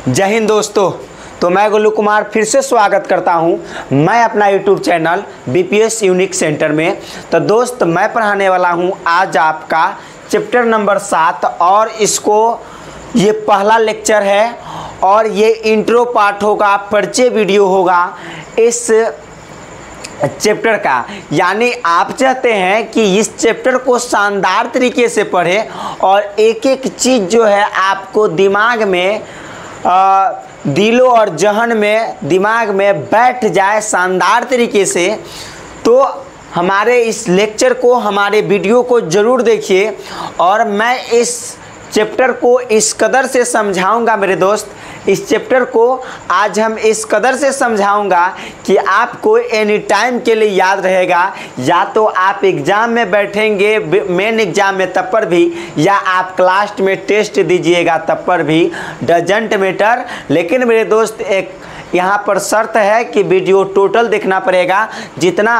जय हिंद दोस्तों। तो मैं गोलू कुमार फिर से स्वागत करता हूं मैं अपना YouTube channel BPS unique centre में। तो दोस्त मैं पढ़ाने वाला हूं आज आपका चैप्टर नंबर 7 और इसको ये पहला लेक्चर है और ये इंट्रो पार्ट होगा, परिचय वीडियो होगा इस चैप्टर का। यानी आप चाहते हैं कि इस चैप्टर को शानदार तरीके से पढ़ें और एक एक चीज़ जो है आपको दिमाग में दिलो और जहन में दिमाग में बैठ जाए शानदार तरीके से। तो हमारे इस लेक्चर को, हमारे वीडियो को ज़रूर देखिए और मैं इस चैप्टर को इस कदर से समझाऊंगा मेरे दोस्त। इस चैप्टर को आज हम इस कदर से समझाऊंगा कि आपको एनी टाइम के लिए याद रहेगा। या तो आप एग्ज़ाम में बैठेंगे मेन एग्ज़ाम में तब पर भी, या आप क्लास में टेस्ट दीजिएगा तब पर भी, डजंट मैटर। लेकिन मेरे दोस्त एक यहाँ पर शर्त है कि वीडियो टोटल देखना पड़ेगा। जितना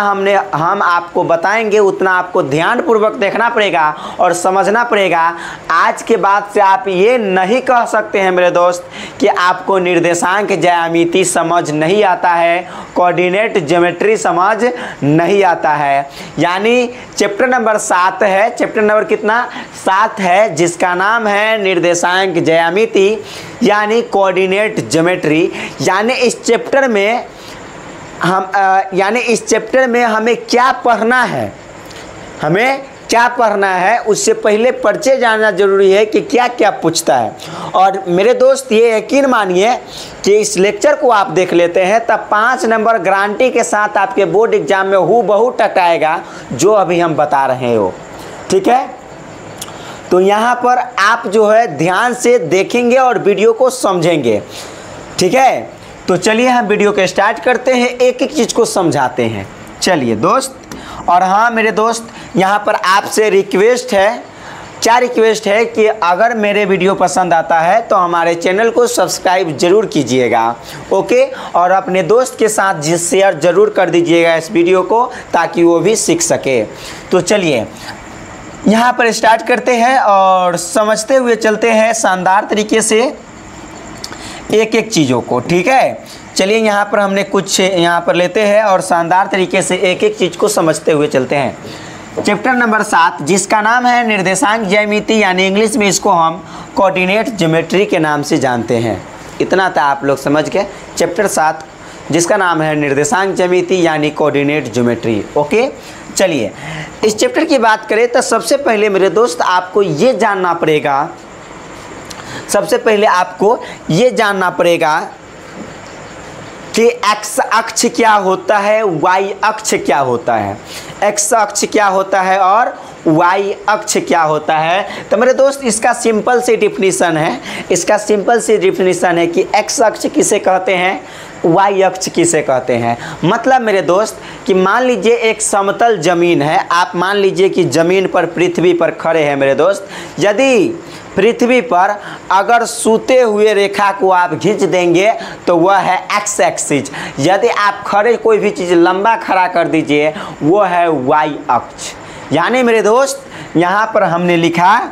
हम आपको बताएंगे उतना आपको ध्यानपूर्वक देखना पड़ेगा और समझना पड़ेगा। आज के बाद से आप ये नहीं कह सकते हैं मेरे दोस्त कि आपको निर्देशांक ज्यामिति समझ नहीं आता है, कोऑर्डिनेट ज्योमेट्री समझ नहीं आता है। यानी चैप्टर नंबर 7 है। चैप्टर नंबर कितना? 7 है, जिसका नाम है निर्देशांक ज्यामिति यानी कोऑर्डिनेट ज्योमेट्री। यानी इस चैप्टर में हमें क्या पढ़ना है, क्या पढ़ना है उससे पहले परिचय जानना जरूरी है कि क्या क्या पूछता है। और मेरे दोस्त ये यकीन मानिए कि इस लेक्चर को आप देख लेते हैं तब 5 नंबर गारंटी के साथ आपके बोर्ड एग्जाम में हूबहू टकराएगा जो अभी हम बता रहे हो। ठीक है, तो यहाँ पर आप जो है ध्यान से देखेंगे और वीडियो को समझेंगे। ठीक है, तो चलिए हम वीडियो को स्टार्ट करते हैं, एक एक चीज़ को समझाते हैं। चलिए दोस्त, और हाँ मेरे दोस्त यहाँ पर आपसे रिक्वेस्ट है, क्या रिक्वेस्ट है कि अगर मेरे वीडियो पसंद आता है तो हमारे चैनल को सब्सक्राइब जरूर कीजिएगा। ओके, और अपने दोस्त के साथ शेयर जरूर कर दीजिएगा इस वीडियो को ताकि वो भी सीख सके। तो चलिए यहाँ पर स्टार्ट करते हैं और समझते हुए चलते हैं शानदार तरीके से एक एक चीज़ों को। ठीक है, चलिए यहाँ पर हमने कुछ यहाँ पर लेते हैं और शानदार तरीके से एक एक चीज़ को समझते हुए चलते हैं। चैप्टर नंबर 7 जिसका नाम है निर्देशांक ज्यामिति यानी इंग्लिश में इसको हम कोऑर्डिनेट ज्योमेट्री के नाम से जानते हैं। इतना था आप लोग समझ गए। चैप्टर 7 जिसका नाम है निर्देशांक ज्यामिति यानी कोऑर्डिनेट ज्योमेट्री। ओके, चलिए इस चैप्टर की बात करें तो सबसे पहले मेरे दोस्त आपको ये जानना पड़ेगा, सबसे पहले आपको ये जानना पड़ेगा कि एक्स अक्ष क्या होता है, वाई अक्ष क्या होता है। एक्स अक्ष क्या होता है और वाई अक्ष क्या होता है। तो मेरे दोस्त इसका सिंपल सी डिफिनीशन है, कि एक्स अक्ष किसे कहते हैं, वाई अक्ष किसे कहते हैं। मतलब मेरे दोस्त कि मान लीजिए एक समतल ज़मीन है, आप मान लीजिए कि ज़मीन पर पृथ्वी पर खड़े हैं मेरे दोस्त। यदि पृथ्वी पर अगर सूते हुए रेखा को आप खींच देंगे तो वह है एक्स एक्सिस। यदि आप खड़े कोई भी चीज़ लंबा खड़ा कर दीजिए वो है वाई अक्ष। यानी मेरे दोस्त यहाँ पर हमने लिखा,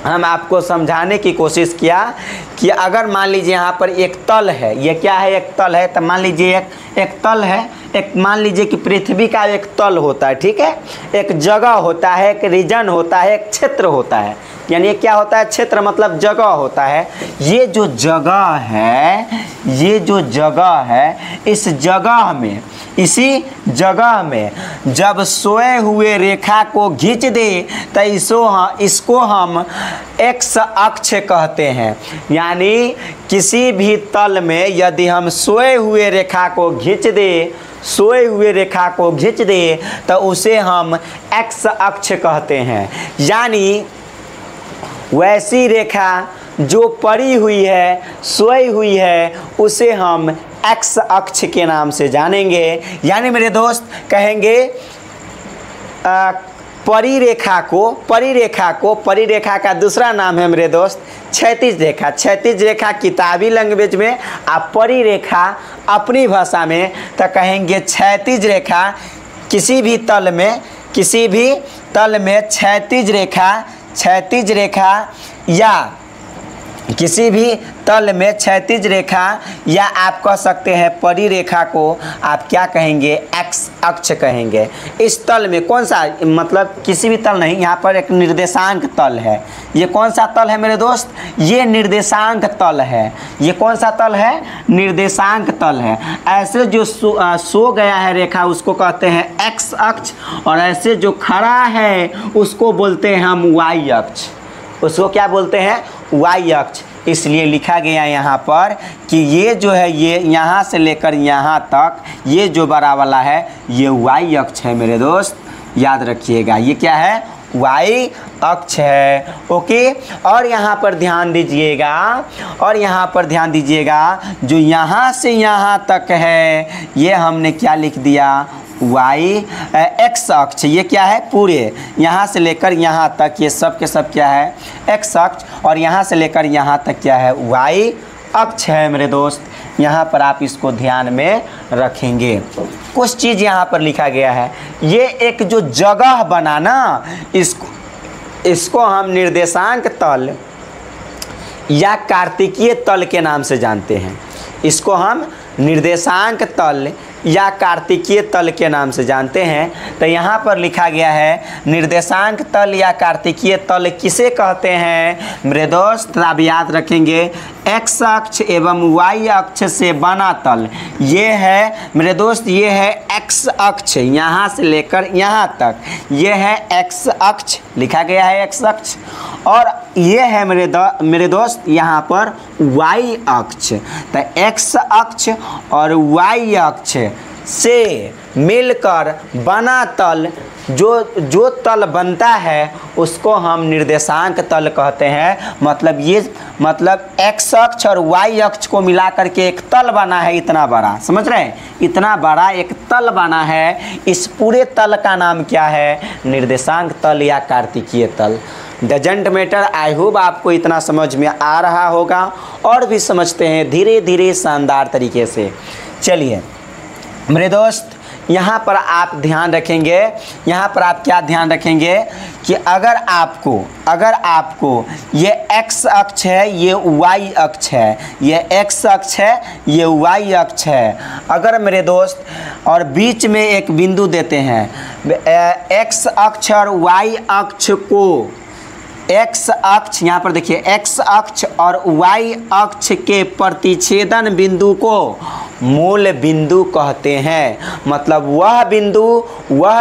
हम आपको समझाने की कोशिश किया कि अगर मान लीजिए यहाँ पर एक तल है, ये क्या है, एक तल है। तो मान लीजिए एक तल है, एक मान लीजिए कि पृथ्वी का एक तल होता है। ठीक है, एक जगह होता है, एक रीजन होता है, एक क्षेत्र होता है। यानी क्या होता है, क्षेत्र मतलब जगह होता है। ये जो जगह है इसी जगह में जब सोए हुए रेखा को खींच दे तो इसको हम एक्स अक्ष कहते हैं। यानी किसी भी तल में यदि हम सोए हुए रेखा को खींच दे तो उसे हम एक्स अक्ष कहते हैं। यानी वैसी रेखा जो पड़ी हुई है, सोई हुई है, उसे हम एक्स अक्ष के नाम से जानेंगे। यानी मेरे दोस्त कहेंगे परिरेखा का दूसरा नाम है मेरे दोस्त क्षैतिज रेखा। क्षैतिज रेखा किताबी लैंग्वेज में, आप परिरेखा अपनी भाषा में तो कहेंगे क्षैतिज रेखा। किसी भी तल में क्षैतिज रेखा या किसी भी तल में क्षैतिज रेखा या आप कह सकते हैं परिरेखा को आप क्या कहेंगे, एक्स अक्ष कहेंगे। इस तल में कौन सा, मतलब किसी भी तल नहीं, यहाँ पर एक निर्देशांक तल है। ये कौन सा तल है मेरे दोस्त, ये निर्देशांक तल है। ये कौन सा तल है, निर्देशांक तल है। ऐसे जो सो गया है रेखा उसको कहते हैं एक्स अक्ष, और ऐसे जो खड़ा है उसको बोलते हैं हम वाई अक्ष। उसको क्या बोलते हैं, वाई अक्ष। इसलिए लिखा गया यहाँ पर कि ये जो है, ये यहाँ से लेकर यहाँ तक ये जो बड़ा वाला है ये वाई अक्ष है मेरे दोस्त, याद रखिएगा। ये क्या है, वाई अक्ष है। ओके, और यहाँ पर ध्यान दीजिएगा, और यहाँ पर ध्यान दीजिएगा, जो यहाँ से यहाँ तक है ये हमने क्या लिख दिया, वाई एक्स अक्ष। ये क्या है, पूरे यहाँ से लेकर यहाँ तक ये सब के सब क्या है, एक्स अक्ष, और यहाँ से लेकर यहाँ तक क्या है, वाई अक्ष है मेरे दोस्त। यहाँ पर आप इसको ध्यान में रखेंगे। कुछ चीज़ यहाँ पर लिखा गया है, ये एक जो जगह बना ना, इसको हम निर्देशांक तल या कार्तिकीय तल के नाम से जानते हैं। इसको हम निर्देशांक तल या कार्तिकीय तल के नाम से जानते हैं। तो यहाँ पर लिखा गया है निर्देशांक तल या कार्तिकीय तल किसे कहते हैं मेरे दोस्त, आप याद रखेंगे, एक्स अक्ष एवं वाई अक्ष से बना तल। ये है मेरे दोस्त, ये है एक्स अक्ष, यहाँ से लेकर यहाँ तक ये है एक्स अक्ष, लिखा गया है एक्स अक्ष। और ये है मेरे दोस्त यहाँ पर वाई अक्ष। तो एक्स अक्ष और वाई अक्ष से मिलकर बना तल, जो तल बनता है उसको हम निर्देशांक तल कहते हैं। मतलब एक्स अक्ष और वाई अक्ष को मिला करके एक तल बना है, इतना बड़ा, समझ रहे हैं, इतना बड़ा एक तल बना है। इस पूरे तल का नाम क्या है, निर्देशांक तल या कार्तिकीय तल। Doesn't matter. आई होप आपको इतना समझ में आ रहा होगा, और भी समझते हैं धीरे धीरे शानदार तरीके से। चलिए मेरे दोस्त, यहाँ पर आप ध्यान रखेंगे, यहाँ पर आप क्या ध्यान रखेंगे कि अगर आपको ये एक्स अक्ष है, ये वाई अक्ष है, ये एक्स अक्ष है, ये वाई अक्ष है, अगर मेरे दोस्त और बीच में एक बिंदु देते हैं, एक्स अक्ष और वाई अक्ष को, एक्स अक्ष यहाँ पर देखिए, एक्स अक्ष और वाई अक्ष के प्रतिच्छेदन बिंदु को मूल बिंदु कहते हैं। मतलब वह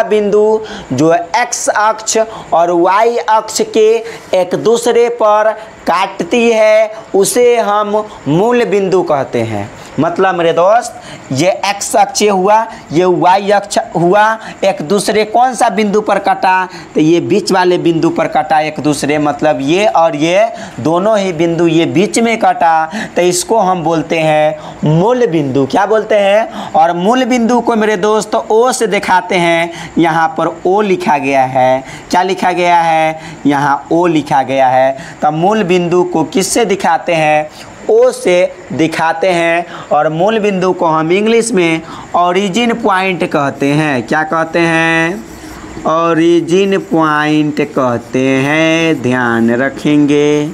बिंदु जो एक्स अक्ष और वाई अक्ष के एक दूसरे पर काटती है उसे हम मूल बिंदु कहते हैं। मतलब मेरे दोस्त, ये एक्स अक्ष हुआ, ये वाई अक्ष हुआ, एक दूसरे कौन सा बिंदु पर कटा, तो ये बीच वाले बिंदु पर कटा एक दूसरे, मतलब ये और ये दोनों ही बिंदु ये बीच में कटा, तो इसको हम बोलते हैं मूल बिंदु। क्या बोलते हैं, और मूल बिंदु को मेरे दोस्त ओ से दिखाते हैं। यहाँ पर ओ लिखा गया है, क्या लिखा गया है, यहाँ ओ लिखा गया है। तो मूल बिंदु को किससे दिखाते हैं, ओ से दिखाते हैं। और मूल बिंदु को हम इंग्लिश में ओरिजिन पॉइंट कहते हैं। क्या कहते हैं, ओरिजिन पॉइंट कहते हैं, ध्यान रखेंगे।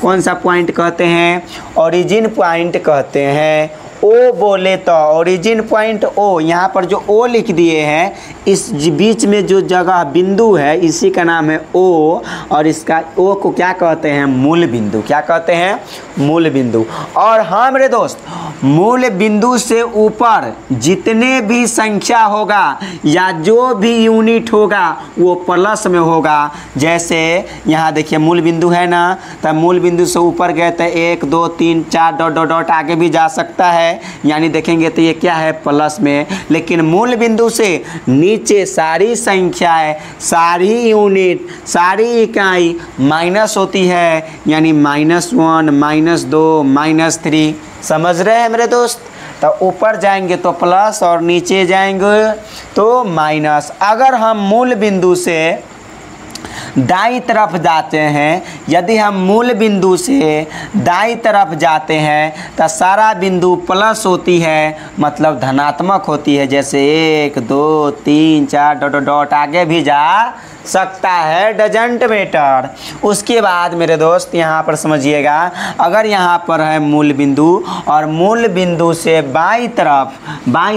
कौन सा पॉइंट कहते हैं, ओरिजिन पॉइंट कहते हैं। ओ बोले तो ओरिजिन पॉइंट ओ, यहाँ पर जो ओ लिख दिए हैं, इस बीच में जो जगह बिंदु है इसी का नाम है ओ, और इसका ओ को क्या कहते हैं, मूल बिंदु। क्या कहते हैं, मूल बिंदु। और हाँ मेरे दोस्त, मूल बिंदु से ऊपर जितने भी संख्या होगा या जो भी यूनिट होगा वो प्लस में होगा। जैसे यहाँ देखिए मूल बिंदु है ना, तो मूल बिंदु से ऊपर गए तो 1 2 3 4 डॉट डॉट डॉट आगे भी जा सकता है, यानी देखेंगे तो ये क्या है, प्लस में। लेकिन मूल बिंदु से नीचे सारी संख्याएं, सारी यूनिट, सारी इकाई माइनस होती है, यानी -1 -2 -3। समझ रहे हैं मेरे दोस्त। तो ऊपर जाएंगे तो प्लस और नीचे जाएंगे तो माइनस। अगर हम मूल बिंदु से दाईं तरफ जाते हैं, यदि हम मूल बिंदु से दाईं तरफ जाते हैं तो सारा बिंदु प्लस होती है, मतलब धनात्मक होती है, जैसे 1 2 3 4 डॉट डॉट आगे भी जा सकता है, डजंट मैटर। उसके बाद मेरे दोस्त यहाँ पर समझिएगा, अगर यहाँ पर है मूल बिंदु और मूल बिंदु से बाईं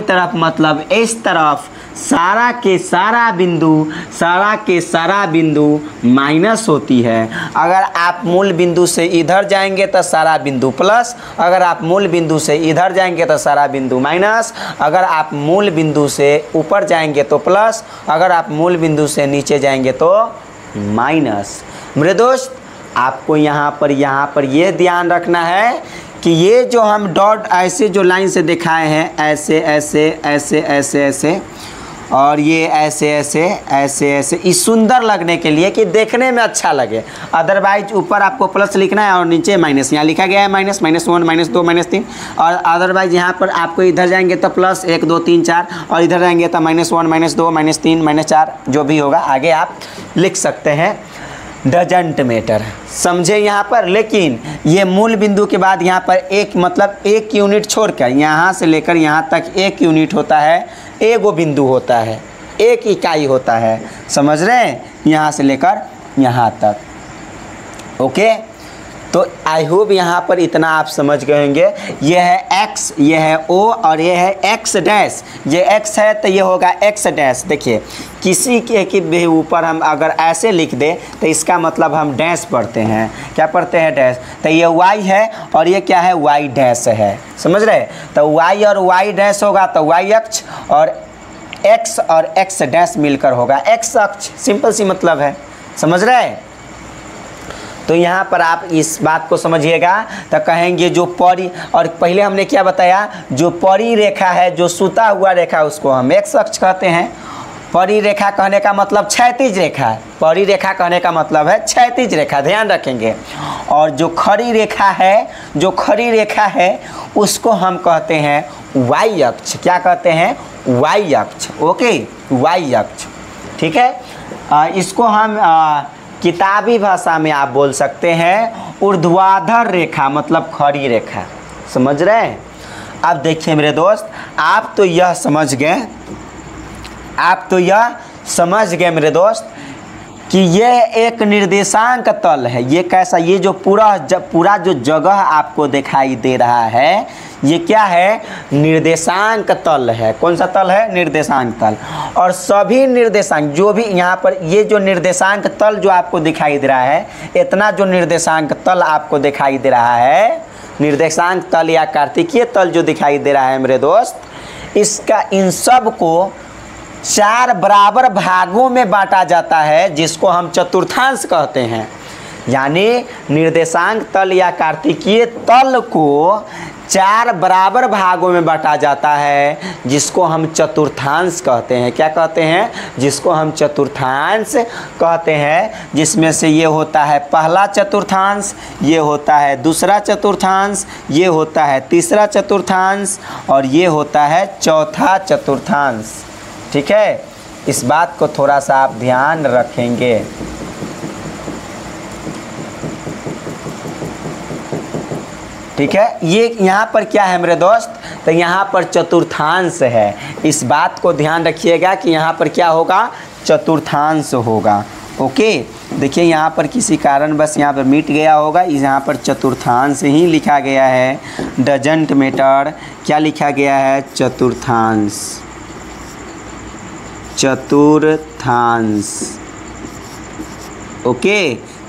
तरफ मतलब इस तरफ सारा के सारा बिंदु माइनस होती है। अगर आप मूल बिंदु से इधर जाएंगे तो सारा बिंदु प्लस, अगर आप मूल बिंदु से इधर जाएंगे तो सारा बिंदु माइनस, अगर आप मूल बिंदु से ऊपर जाएंगे तो प्लस, अगर आप मूल बिंदु से नीचे जाएंगे तो माइनस। मेरे दोस्त आपको यहाँ पर ये ध्यान रखना है कि ये जो हम डॉट ऐसे जो लाइन से दिखाए हैं, ऐसे ऐसे ऐसे ऐसे ऐसे और ये ऐसे ऐसे ऐसे ऐसे, इस सुंदर लगने के लिए कि देखने में अच्छा लगे। अदरवाइज ऊपर आपको प्लस लिखना है और नीचे माइनस, यहाँ लिखा गया है माइनस, -1 -2 -3। और अदरवाइज यहाँ पर आपको इधर जाएंगे तो प्लस 1 2 3 4 और इधर जाएंगे तो -1 -2 -3 -4 जो भी होगा आगे आप लिख सकते हैं, डजंट मैटर। समझे यहाँ पर। लेकिन ये मूल बिंदु के बाद यहाँ पर एक मतलब 1 यूनिट छोड़कर यहाँ से लेकर यहाँ तक 1 यूनिट होता है, एगो बिंदु होता है, 1 इकाई होता है। समझ रहे हैं, यहाँ से लेकर यहाँ तक। ओके, तो आई होप यहाँ पर इतना आप समझ गए होंगे। ये है x, ये है o और ये है x डैश। ये x है तो ये होगा x डैश। देखिए किसी के भी ऊपर हम अगर ऐसे लिख दे तो इसका मतलब हम डैश पढ़ते हैं। क्या पढ़ते हैं? डैश। तो ये y है और ये क्या है? y डैश है। समझ रहे? तो y और y डैश होगा तो y अक्ष और x डैश मिलकर होगा x अक्ष। सिंपल सी मतलब है। समझ रहे? तो यहाँ पर आप इस बात को समझिएगा तो कहेंगे जो परी, और पहले हमने क्या बताया, जो परी रेखा है, जो सुता हुआ रेखा उसको हम x अक्ष कहते हैं। परी रेखा कहने का मतलब क्षैतिज रेखा है। परी रेखा कहने का मतलब है क्षैतिज रेखा, ध्यान रखेंगे। और जो खड़ी रेखा है उसको हम कहते हैं y अक्ष। क्या कहते हैं? y अक्ष। ओके, y अक्ष। ठीक है। इसको हम किताबी भाषा में आप बोल सकते हैं ऊर्ध्वाधर रेखा, मतलब खड़ी रेखा। समझ रहे हैं? अब देखिए मेरे दोस्त, आप तो यह समझ गए मेरे दोस्त कि यह एक निर्देशांक तल है। ये कैसा? ये जो पूरा जो जगह आपको दिखाई दे रहा है, ये क्या है? निर्देशांक तल है। कौन सा तल है? निर्देशांक तल। और सभी निर्देशांक जो भी यहाँ पर ये जो निर्देशांक तल जो आपको दिखाई दे रहा है, इतना जो निर्देशांक तल आपको दिखाई दे रहा है, निर्देशांक तल या कार्तिकीय तल जो दिखाई दे रहा है मेरे दोस्त, इसका इन सब को 4 बराबर भागों में बांटा जाता है, जिसको हम चतुर्थांश कहते हैं। यानी निर्देशांक तल या कार्तिकीय तल को 4 बराबर भागों में बांटा जाता है, जिसको हम चतुर्थांश कहते हैं। क्या कहते हैं? जिसको हम चतुर्थांश कहते हैं। जिसमें से ये होता है पहला चतुर्थांश, ये होता है दूसरा चतुर्थांश, ये होता है तीसरा चतुर्थांश और ये होता है चौथा चतुर्थांश। ठीक है, इस बात को थोड़ा सा आप ध्यान रखेंगे। ठीक है, ये यहाँ पर क्या है मेरे दोस्त? तो यहाँ पर चतुर्थांश है। इस बात को ध्यान रखिएगा कि यहाँ पर क्या होगा? चतुर्थांश होगा। ओके, देखिए यहाँ पर किसी कारण बस यहाँ पर मिट गया होगा, यहाँ पर चतुर्थांश ही लिखा गया है। Doesn't matter. क्या लिखा गया है? चतुर्थांश। चतुर्थांश। ओके,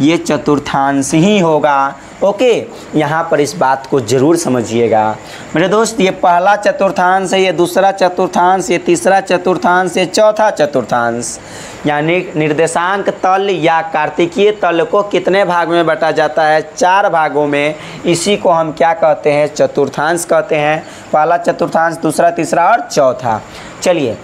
ये चतुर्थांश ही होगा। ओके, यहाँ पर इस बात को ज़रूर समझिएगा मेरे दोस्त। ये पहला चतुर्थांश है, ये दूसरा चतुर्थांश, ये तीसरा चतुर्थांश, ये चौथा चतुर्थांश। यानी निर्देशांक तल या कार्तिकीय तल को कितने भाग में बांटा जाता है? 4 भागों में। इसी को हम क्या कहते हैं? चतुर्थांश कहते हैं। पहला चतुर्थांश, दूसरा, तीसरा और चौथा। चलिए,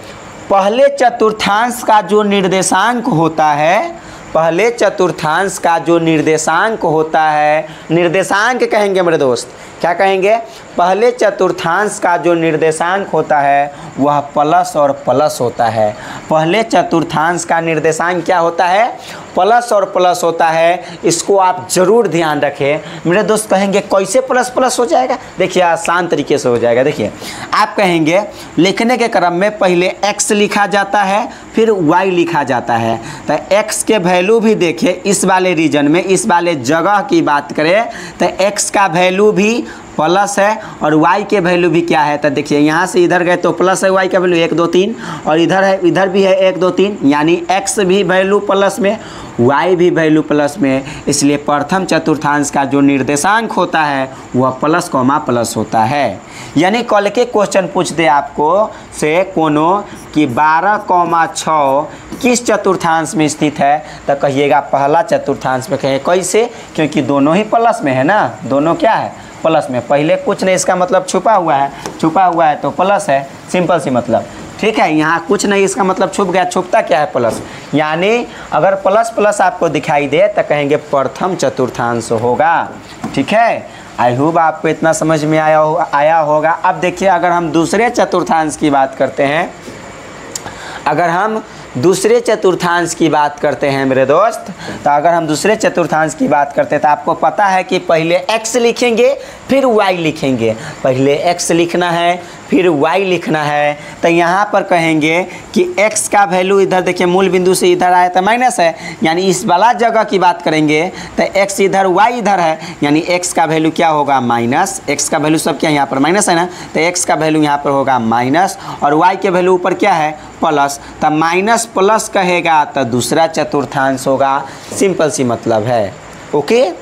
पहले चतुर्थांश का जो निर्देशांक होता है, पहले चतुर्थांश का जो निर्देशांक होता है, निर्देशांक कहेंगे मेरे दोस्त। क्या कहेंगे? पहले चतुर्थांश का जो निर्देशांक होता है वह प्लस और प्लस होता है। पहले चतुर्थांश का निर्देशांक क्या होता है? प्लस और प्लस होता है, इसको आप ज़रूर ध्यान रखें। मेरे दोस्त कहेंगे कैसे प्लस प्लस हो जाएगा? देखिए आसान तरीके से हो जाएगा। देखिए आप कहेंगे लिखने के क्रम में पहले x लिखा जाता है फिर y लिखा जाता है, तो x के वैल्यू भी देखिए इस वाले रीजन में, इस वाले जगह की बात करें तो x का वैल्यू भी प्लस है और y के वैल्यू भी क्या है? तो देखिए यहाँ से इधर गए तो प्लस है y का वैल्यू 1 2 3 और इधर है, इधर भी है 1 2 3, यानी x भी वैल्यू प्लस में y भी वैल्यू प्लस में, इसलिए प्रथम चतुर्थांश का जो निर्देशांक होता है वह प्लस कॉमा प्लस होता है। यानी कल के क्वेश्चन पूछ दे आपको से कोनो कि 12,6 किस चतुर्थांश में स्थित है, तो कहिएगा पहला चतुर्थांश में। कहिए कैसे? क्योंकि दोनों ही प्लस में है ना, दोनों क्या है? प्लस में। पहले कुछ नहीं, इसका मतलब छुपा हुआ है, छुपा हुआ है तो प्लस है, सिंपल सी मतलब। ठीक है, यहाँ कुछ नहीं, इसका मतलब छुप गया, छुपता क्या है? प्लस। यानी अगर प्लस प्लस आपको दिखाई दे तो कहेंगे प्रथम चतुर्थांश होगा। ठीक है, आई होप आपको इतना समझ में आया होगा। अब देखिए अगर हम दूसरे चतुर्थांश की बात करते हैं, अगर हम दूसरे चतुर्थांश की बात करते हैं मेरे दोस्त, तो अगर हम दूसरे चतुर्थांश की बात करते हैं तो आपको पता है कि पहले x लिखेंगे फिर y लिखेंगे। पहले x लिखना है फिर y लिखना है, तो यहाँ पर कहेंगे कि x का वैल्यू इधर देखिए मूल बिंदु से इधर आया तो माइनस है, यानी इस वाला जगह की बात करेंगे तो x इधर y इधर है, यानी x का वैल्यू क्या होगा? माइनस। x का वैल्यू सब क्या यहाँ पर माइनस है ना, तो x का वैल्यू यहाँ पर होगा माइनस और y के वैल्यू ऊपर क्या है? प्लस। तब माइनस प्लस कहेगा तो दूसरा चतुर्थांश होगा, सिंपल सी मतलब है। ओके,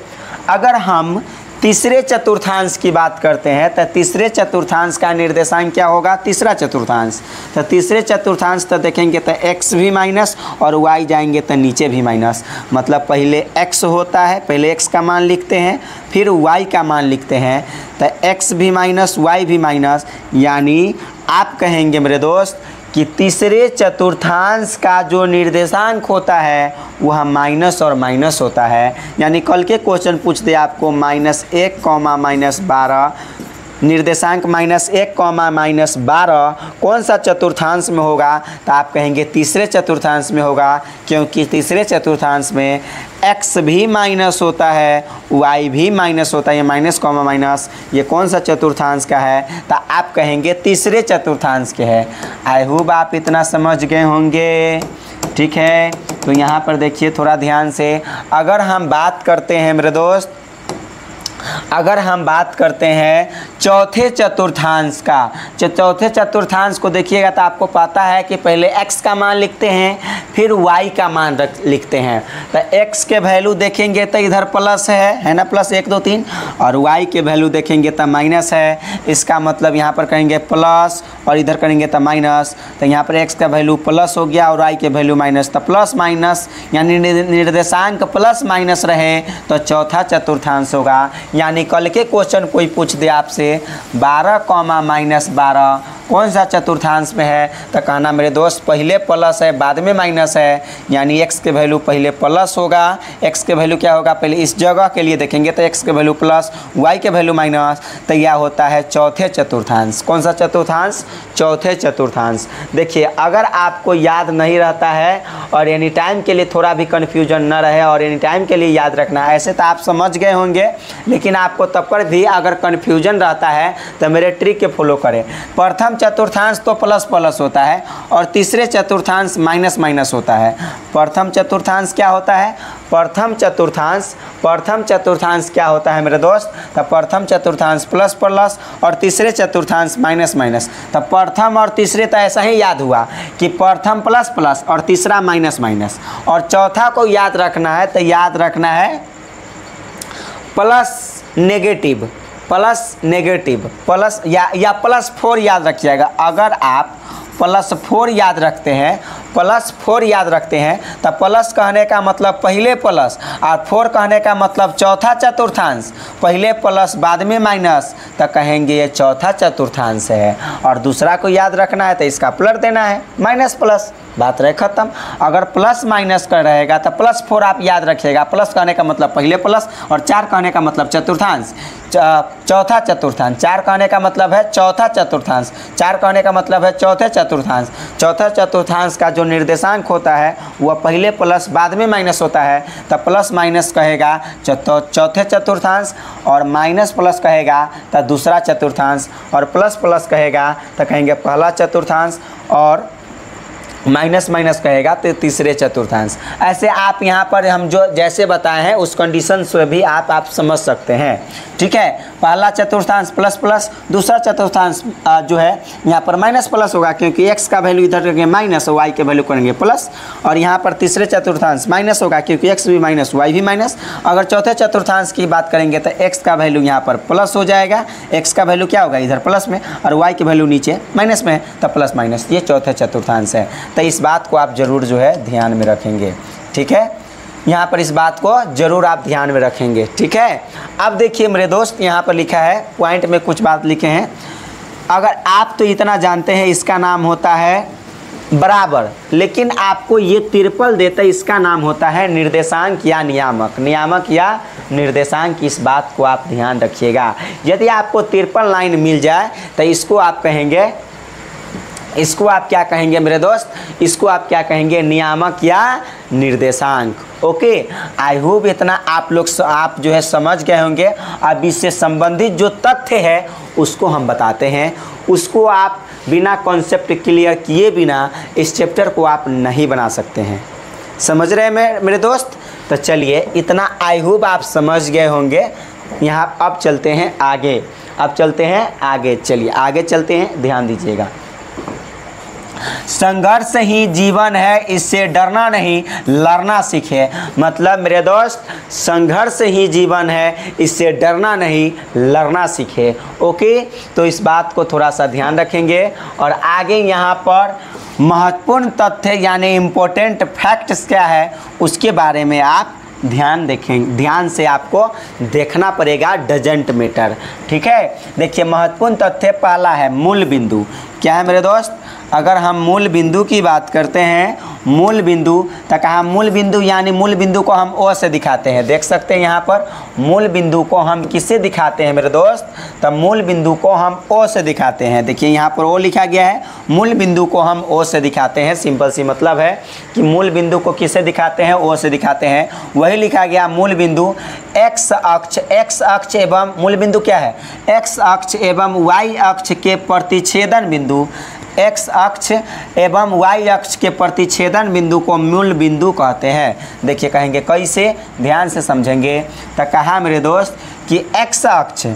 अगर हम तीसरे चतुर्थांश की बात करते हैं तो तीसरे चतुर्थांश का निर्देशांक क्या होगा? तीसरा चतुर्थांश। तो तीसरे चतुर्थांश तो देखेंगे तो x भी माइनस और y जाएंगे तो नीचे भी माइनस, मतलब पहले x होता है, पहले x का मान लिखते हैं फिर y का मान लिखते हैं, तो x भी माइनस y भी माइनस, यानी आप कहेंगे मेरे दोस्त कि तीसरे चतुर्थांश का जो निर्देशांक होता है वह माइनस और माइनस होता है। यानी कल के क्वेश्चन पूछ दे आपको -1, -12 निर्देशांक -1, -12 कौन सा चतुर्थांश में होगा, तो आप कहेंगे तीसरे चतुर्थांश में होगा, क्योंकि तीसरे चतुर्थांश में x भी माइनस होता है y भी माइनस होता है, ये माइनस कॉमा माइनस, ये कौन सा चतुर्थांश का है? तो आप कहेंगे तीसरे चतुर्थांश के है। आई होप आप इतना समझ गए होंगे। ठीक है, तो यहाँ पर देखिए थोड़ा ध्यान से, अगर हम बात करते हैं मेरे दोस्त, अगर हम बात करते हैं चौथे चतुर्थांश का, चौथे चतुर्थांश को देखिएगा तो आपको पता है कि पहले x का मान लिखते हैं फिर y का मान लिखते हैं। तो x के वैल्यू देखेंगे तो इधर प्लस है ना, प्लस 1 2 3, और y के वैल्यू देखेंगे तो माइनस है। इसका मतलब यहाँ पर करेंगे प्लस और इधर करेंगे तो माइनस, तो यहाँ पर x का वैल्यू प्लस हो गया और y के वैल्यू माइनस, तो प्लस माइनस यानी निर्देशांक प्लस माइनस रहे तो चौथा चतुर्थांश होगा। यानी कल के क्वेश्चन कोई पूछ दे आपसे 12, -12 कौन सा चतुर्थांश में है, तो कहना मेरे दोस्त पहले प्लस है बाद में माइनस है, यानी x के वैल्यू पहले प्लस होगा, x के वैल्यू क्या होगा? पहले इस जगह के लिए देखेंगे तो x के वैल्यू प्लस, y के वैल्यू माइनस, तो यह होता है चौथे चतुर्थांश। कौन सा चतुर्थांश? चौथे चतुर्थांश। देखिए अगर आपको याद नहीं रहता है और एनी टाइम के लिए थोड़ा भी कन्फ्यूजन न रहे और एनी टाइम के लिए याद रखना है, ऐसे तो आप समझ गए होंगे, लेकिन आपको तब पर भी अगर कन्फ्यूजन रहता है तो मेरे ट्रिक के फॉलो करें। प्रथम चतुर्थांश तो प्लस प्लस होता है और तीसरे चतुर्थांश माइनस माइनस होता है। प्रथम चतुर्थांश क्या होता है? प्रथम चतुर्थांश क्या होता है मेरे दोस्त? तो प्रथम चतुर्थांश प्लस प्लस और तीसरे चतुर्थांश माइनस माइनस। तो प्रथम और तीसरे तो ऐसा ही याद हुआ कि प्रथम प्लस प्लस और तीसरा माइनस माइनस, और चौथा को याद रखना है तो याद रखना है प्लस नेगेटिव, प्लस या +4 याद रखिएगा। अगर आप +4 याद रखते हैं, +4 याद रखते हैं तो प्लस कहने का मतलब पहले प्लस और 4 कहने का मतलब चौथा चतुर्थांश, पहले प्लस बाद में माइनस, तो कहेंगे ये चौथा चतुर्थांश है। और दूसरा को याद रखना है तो इसका प्लस देना है, माइनस प्लस, बात रहे ख़त्म। अगर प्लस माइनस का रहेगा तो +4 आप याद रखिएगा, प्लस कहने का मतलब पहले प्लस और 4 कहने का मतलब चतुर्थांश, चौथा चतुर्थांश, 4 कहने का मतलब है चौथा चतुर्थांश, 4 कहने का मतलब है चौथे चतुर्थांश। चौथा चतुर्थांश का जो निर्देशांक होता है वह पहले प्लस बाद में माइनस होता है, तब प्लस माइनस कहेगा चौथे चतुर्थांश, और माइनस प्लस कहेगा तो दूसरा चतुर्थांश, और प्लस प्लस कहेगा तो कहेंगे पहला चतुर्थांश, और माइनस माइनस कहेगा तो तीसरे चतुर्थांश। ऐसे आप यहाँ पर हम जो जैसे बताए हैं उस कंडीशन से भी आप समझ सकते हैं, ठीक है। पहला चतुर्थांश प्लस प्लस, दूसरा चतुर्थांश जो है यहाँ पर माइनस प्लस होगा क्योंकि x का वैल्यू इधर करेंगे माइनस और y के वैल्यू करेंगे प्लस, और यहाँ पर तीसरे चतुर्थांश माइनस होगा क्योंकि x भी माइनस y भी माइनस। अगर चौथे चतुर्थांश की बात करेंगे तो x का वैल्यू यहाँ पर प्लस हो जाएगा, x का वैल्यू क्या होगा इधर प्लस में, और y की वैल्यू नीचे माइनस में है, तो प्लस माइनस, ये चौथे चतुर्थांश है। तो इस बात को आप ज़रूर जो है ध्यान में रखेंगे, ठीक है। यहाँ पर इस बात को ज़रूर आप ध्यान में रखेंगे, ठीक है। अब देखिए मेरे दोस्त, यहाँ पर लिखा है पॉइंट में कुछ बात लिखे हैं। अगर आप तो इतना जानते हैं इसका नाम होता है बराबर, लेकिन आपको ये त्रिपल देता है, इसका नाम होता है निर्देशांक या नियामक, नियामक या निर्देशांक। इस बात को आप ध्यान रखिएगा। यदि आपको त्रिपल लाइन मिल जाए तो इसको आप कहेंगे, इसको आप क्या कहेंगे मेरे दोस्त, इसको आप क्या कहेंगे, नियामक या निर्देशांक। ओके, आई होप इतना आप लोग आप जो है समझ गए होंगे। अब इससे संबंधित जो तथ्य है उसको हम बताते हैं, उसको आप बिना कॉन्सेप्ट क्लियर किए बिना इस चैप्टर को आप नहीं बना सकते हैं। समझ रहे हैं मेरे दोस्त? तो चलिए, इतना आई होप आप समझ गए होंगे। यहाँ अब चलते हैं आगे, अब चलते हैं आगे, चलिए आगे चलते हैं, ध्यान दीजिएगा। संघर्ष ही जीवन है, इससे डरना नहीं लड़ना सीखे। मतलब मेरे दोस्त, संघर्ष ही जीवन है, इससे डरना नहीं लड़ना सीखे। ओके, तो इस बात को थोड़ा सा ध्यान रखेंगे। और आगे यहाँ पर महत्वपूर्ण तथ्य यानी इम्पोर्टेंट फैक्ट्स क्या है उसके बारे में आप ध्यान देखें, ध्यान से आपको देखना पड़ेगा, डजंट मैटर, ठीक है। देखिए, महत्वपूर्ण तथ्य पहला है मूल बिंदु। क्या है मेरे दोस्त? अगर हम मूल बिंदु की बात करते हैं, मूल बिंदु, तो कहा मूल बिंदु यानी मूल बिंदु को हम ओ से दिखाते हैं। देख सकते हैं यहाँ पर मूल बिंदु को हम किससे दिखाते हैं मेरे दोस्त? तो मूल बिंदु को हम ओ से दिखाते हैं। देखिए यहाँ पर ओ लिखा गया है, मूल बिंदु को हम ओ से दिखाते हैं। सिंपल सी मतलब है कि मूल बिंदु को किससे दिखाते हैं? ओ से दिखाते हैं। वही लिखा गया मूल बिंदु एक्स अक्ष एवं मूल बिंदु क्या है? एक्स अक्ष एवं वाई अक्ष के प्रतिच्छेदन बिंदु, एक्स अक्ष एवं वाई अक्ष के प्रतिच्छेदन बिंदु को मूल बिंदु कहते हैं। देखिए कहेंगे कैसे, ध्यान से समझेंगे। तो कहा मेरे दोस्त कि एक्स अक्ष,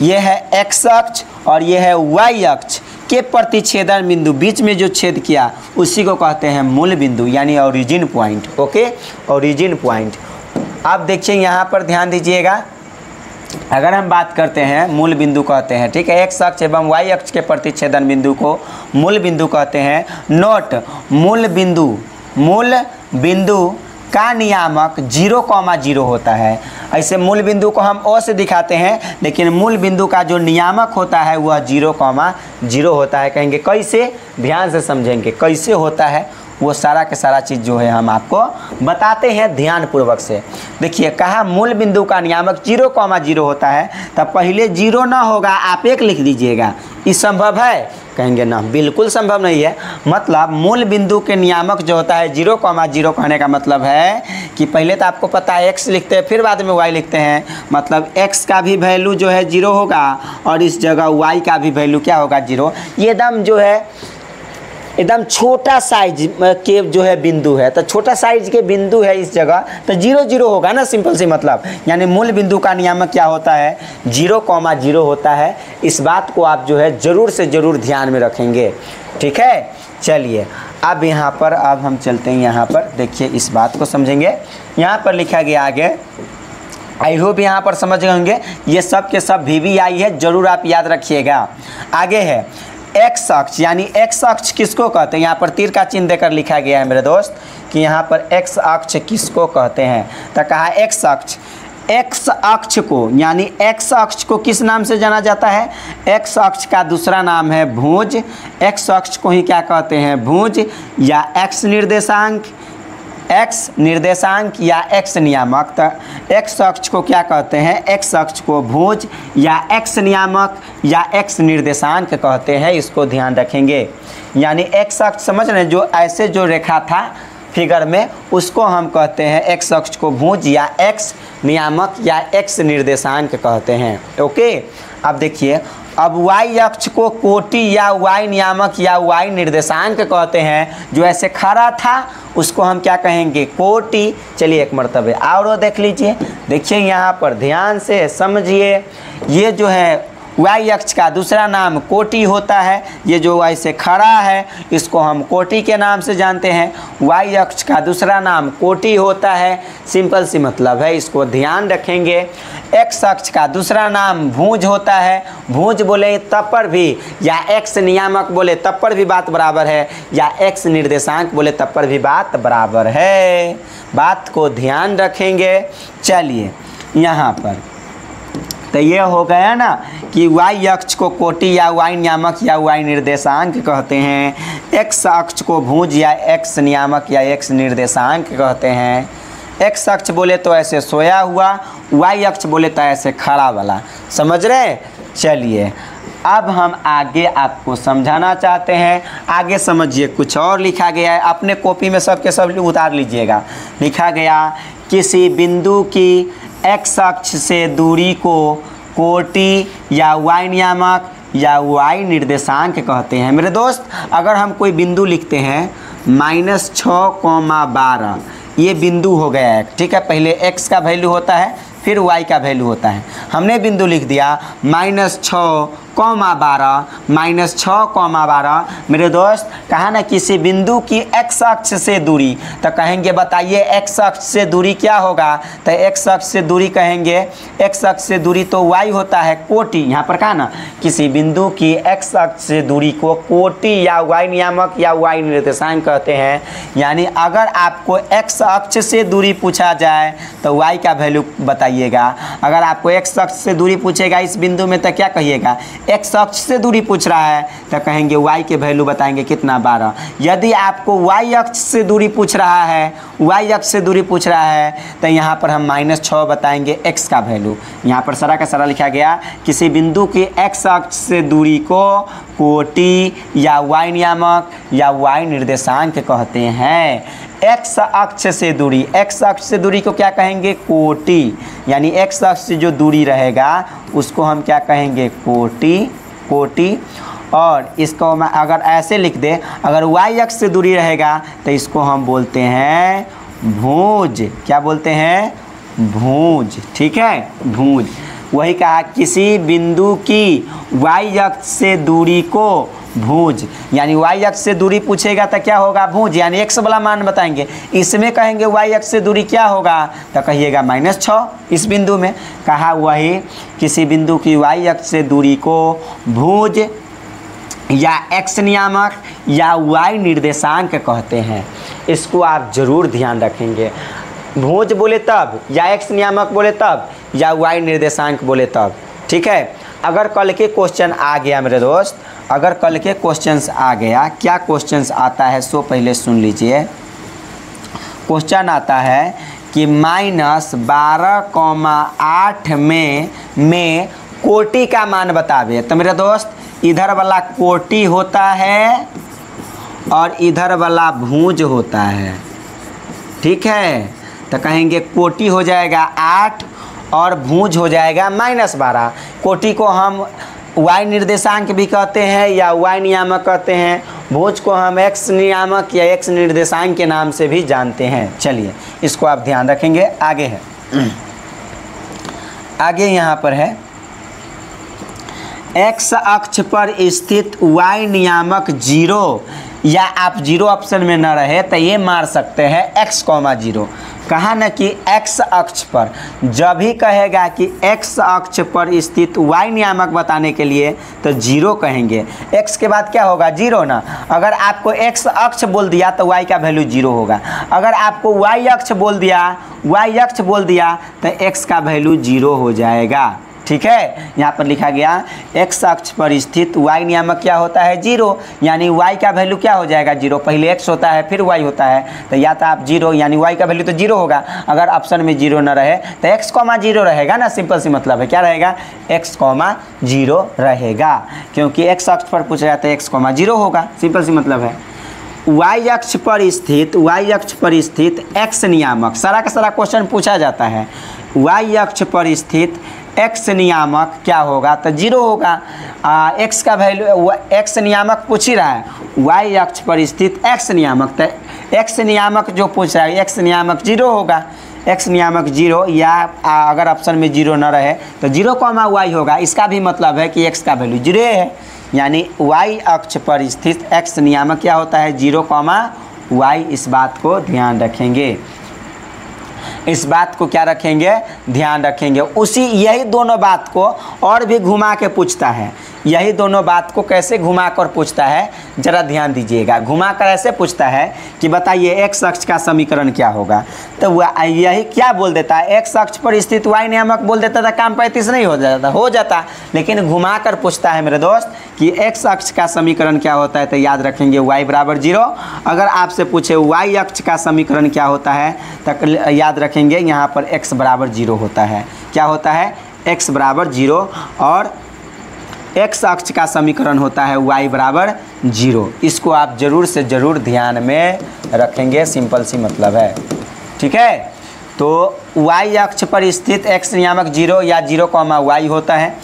ये है एक्स अक्ष और ये है वाई अक्ष के प्रतिच्छेदन बिंदु, बीच में जो छेद किया उसी को कहते हैं मूल बिंदु यानी origin point. Okay, origin point. अब देखिए यहाँ पर ध्यान दीजिएगा, अगर हम बात करते हैं मूल बिंदु कहते हैं, ठीक है, एक्स अक्ष एवं वाई अक्ष के प्रतिच्छेदन बिंदु को मूल बिंदु कहते हैं। नोट, मूल बिंदु का नियामक 0,0 होता है। ऐसे मूल बिंदु को हम ओ से दिखाते हैं, लेकिन मूल बिंदु का जो नियामक होता है वह 0,0 होता है। कहेंगे कैसे? ध्यान से समझेंगे कैसे होता है, वो सारा के सारा चीज़ जो है हम आपको बताते हैं ध्यान पूर्वक से। देखिए कहा मूल बिंदु का नियामक 0,0 होता है, तब पहले 0 ना होगा, आप 1 लिख दीजिएगा। ये संभव है? कहेंगे ना, बिल्कुल संभव नहीं है। मतलब मूल बिंदु के नियामक जो होता है 0,0 कहने का मतलब है कि पहले तो आपको पता है x लिखते हैं फिर बाद में y लिखते हैं, मतलब x का भी वैल्यू जो है 0 होगा और इस जगह y का भी वैल्यू क्या होगा 0। ये एकदम जो है एकदम छोटा साइज के जो है बिंदु है, तो छोटा साइज के बिंदु है इस जगह, तो 0,0 होगा ना, सिंपल सी मतलब। यानी मूल बिंदु का नियामक क्या होता है? 0,0 होता है। इस बात को आप जो है ज़रूर से ज़रूर ध्यान में रखेंगे, ठीक है। चलिए अब यहाँ पर अब हम चलते हैं, यहाँ पर देखिए इस बात को समझेंगे। यहाँ पर लिखा गया आगे, आई होप यहाँ पर समझ गए होंगे। ये सब के सब VVI है, ज़रूर आप याद रखिएगा। आगे है एक्स अक्ष, यानी एक्स अक्ष किसको कहते हैं? यहाँ पर तीर का चिन्ह देकर लिखा गया है मेरे दोस्त कि यहाँ पर एक्स अक्ष किसको कहते हैं। तो कहा एक्स अक्ष, एक्स अक्ष को यानी एक्स अक्ष को किस नाम से जाना जाता है? एक्स अक्ष का दूसरा नाम है भुज। एक्स अक्ष को ही क्या कहते हैं? भुज या एक्स निर्देशांक एक्स निर्देशांक या एक्स नियामक, तो एक्स अक्ष को क्या कहते हैं, एक्स अक्ष को भुज या एक्स नियामक या एक्स निर्देशांक कहते हैं, इसको ध्यान रखेंगे। यानी एक्स अक्ष समझ रहे हैं, जो ऐसे जो रेखा था फिगर में उसको हम कहते हैं एक्स अक्ष को भुज या एक्स नियामक या एक्स निर्देशांक कहते हैं। ओके, अब देखिए, अब वाई अक्ष को कोटि या वाई नियामक या वाई निर्देशांक कहते हैं। जो ऐसे खड़ा था उसको हम क्या कहेंगे, कोटि। चलिए एक मर्तबे और देख लीजिए, देखिए यहाँ पर ध्यान से समझिए, ये जो है वाई अक्ष का दूसरा नाम कोटि होता है। ये जो ऐसे खड़ा है इसको हम कोटि के नाम से जानते हैं। वाई अक्ष का दूसरा नाम कोटि होता है, सिंपल सी मतलब है, इसको ध्यान रखेंगे। एक्स अक्ष का दूसरा नाम भुज होता है। भुज बोले तब पर भी, या एक्स नियामक बोले तब पर भी बात बराबर है, या एक्स निर्देशांक बोले तब पर भी बात बराबर है। बात को ध्यान रखेंगे। चलिए यहाँ पर तो ये हो गया ना कि वाई अक्ष को कोटि या वाई नियामक या वाई निर्देशांक कहते हैं। एक्स अक्ष को भुज या एक्स नियामक या एक्स निर्देशांक कहते हैं। एक्स अक्ष बोले तो ऐसे सोया हुआ, वाई अक्ष बोले तो ऐसे खड़ा वाला। समझ रहे? चलिए अब हम आगे आपको समझाना चाहते हैं। आगे समझिए, कुछ और लिखा गया है, अपने कॉपी में सब के सब उतार लीजिएगा। लिखा गया, किसी बिंदु की एक्स अक्ष से दूरी को कोटि या वाई नियामक या वाई निर्देशांक कहते हैं। मेरे दोस्त, अगर हम कोई बिंदु लिखते हैं -6,12, ये बिंदु हो गया है, ठीक है। पहले एक्स का वैल्यू होता है, फिर वाई का वैल्यू होता है। हमने बिंदु लिख दिया -6,12, -6,12। मेरे दोस्त, कहा ना किसी बिंदु की एक्स अक्ष से दूरी, तो कहेंगे बताइए एक्स अक्ष से दूरी क्या होगा, तो एक्स अक्ष से दूरी कहेंगे, एक्स अक्ष से दूरी तो वाई होता है, कोटि। यहाँ पर कहा ना किसी बिंदु की एक्स अक्ष से दूरी को कोटि या वाई नियामक या वाई निर्देशांक कहते हैं। यानी अगर आपको एक्स अक्ष से दूरी पूछा जाए तो वाई का वैल्यू बताइएगा। अगर आपको एक्स अक्ष से दूरी पूछेगा इस बिंदु में तो क्या कहिएगा, एक्स अक्ष से दूरी पूछ रहा है तो कहेंगे वाई के वैल्यू बताएंगे कितना, 12। यदि आपको वाई अक्ष से दूरी पूछ रहा है, वाई अक्ष से दूरी पूछ रहा है, तो यहाँ पर हम -6 बताएंगे एक्स का वैल्यू। यहाँ पर सारा का सारा लिखा गया, किसी बिंदु की एक्स अक्ष से दूरी को कोटि या वाई नियामक या वाई निर्देशांक कहते हैं। एक्स अक्ष से दूरी, एक्स अक्ष से दूरी को क्या कहेंगे, कोटि। यानी एक्स अक्ष से जो दूरी रहेगा उसको हम क्या कहेंगे, कोटि, कोटि। और इसको मैं अगर ऐसे लिख दे, अगर वाई अक्ष से दूरी रहेगा तो इसको हम बोलते हैं भुज। क्या बोलते हैं, भुज, ठीक है, भुज। वही कहा, किसी बिंदु की वाई अक्ष से दूरी को भुज, यानी वाई अक्ष से दूरी पूछेगा तो क्या होगा, भुज, यानी एक्स वाला मान बताएंगे। इसमें कहेंगे वाई अक्ष से दूरी क्या होगा, तो कहिएगा -6। इस बिंदु में कहा, वही किसी बिंदु की वाई अक्ष से दूरी को भुज या एक्स नियामक या वाई निर्देशांक कहते हैं। इसको आप जरूर ध्यान रखेंगे। भुज बोले तब, या एक्स नियामक बोले तब, या वाई निर्देशांक बोले तब, ठीक है। अगर कल के क्वेश्चन आ गया मेरे दोस्त, अगर कल के क्वेश्चंस आ गया, क्या क्वेश्चंस आता है सो पहले सुन लीजिए। क्वेश्चन आता है कि -12,8 में कोटि का मान बतावे। तो मेरे दोस्त, इधर वाला कोटि होता है और इधर वाला भुज होता है, ठीक है। तो कहेंगे कोटि हो जाएगा 8 और भुज हो जाएगा -12। कोटि को हम वाई निर्देशांक भी कहते हैं या वाई नियामक कहते हैं। भुज को हम एक्स नियामक या एक्स निर्देशांक के नाम से भी जानते हैं। चलिए इसको आप ध्यान रखेंगे। आगे है, आगे यहाँ पर है, एक्स अक्ष पर स्थित वाई नियामक 0, या आप 0 ऑप्शन में न रहे तो ये मार सकते हैं x,0। कहा ना कि एक्स अक्ष पर, जब भी कहेगा कि एक्स अक्ष पर स्थित वाई नियामक बताने के लिए तो 0 कहेंगे। एक्स के बाद क्या होगा, 0 ना। अगर आपको एक्स अक्ष बोल दिया तो वाई का वैल्यू 0 होगा। अगर आपको वाई अक्ष बोल दिया, वाई अक्ष बोल दिया तो एक्स का वैल्यू 0 हो जाएगा। ठीक है। यहाँ पर लिखा गया x अक्ष पर स्थित y नियामक क्या होता है 0, यानी y का वैल्यू क्या हो जाएगा 0। पहले x होता है फिर y होता है, तो या तो आप 0 यानी y का वैल्यू तो 0 होगा। अगर ऑप्शन में 0 न रहे तो x, 0 रहेगा ना, सिंपल सी मतलब है, क्या रहेगा x, 0 रहेगा, क्योंकि x अक्ष पर पूछा जाता है x, 0 होगा, सिंपल सी मतलब है। y अक्ष पर स्थित x नियामक, सारा का सारा क्वेश्चन पूछा जाता है। y अक्ष पर स्थित x नियामक क्या होगा, तो 0 होगा। x का वैल्यू, x नियामक पूछ ही रहा है, y अक्ष पर स्थित x नियामक, तो x नियामक जो पूछ रहा है x नियामक 0 होगा। x नियामक 0, या अगर ऑप्शन में 0 न रहे तो 0, y होगा। इसका भी मतलब है कि x का वैल्यू 0 है, यानी y अक्ष पर स्थित x नियामक क्या होता है 0, y। इस बात को ध्यान रखेंगे, इस बात को क्या रखेंगे, ध्यान रखेंगे। यही दोनों बात को और भी घुमा के पूछता है, यही दोनों बात को कैसे घुमा कर पूछता है जरा ध्यान दीजिएगा। घुमा कर ऐसे पूछता है कि बताइए x अक्ष का समीकरण क्या होगा, तो वह यही क्या बोल देता है, x अक्ष पर स्थित y नियामक बोल देता था, काम 35 नहीं हो जाता, लेकिन घुमा कर पूछता है मेरे दोस्त कि x अक्ष का समीकरण क्या होता है, तो याद रखेंगे y बराबर 0। अगर आपसे पूछे y अक्ष का समीकरण क्या होता है, तो याद रखेंगे यहाँ पर x बराबर 0 होता है। क्या होता है, x बराबर 0, और x अक्ष का समीकरण होता है y बराबर 0। इसको आप ज़रूर से ज़रूर ध्यान में रखेंगे, सिंपल सी मतलब है, ठीक है। तो y अक्ष पर स्थित x नियामक 0 या 0, y होता है,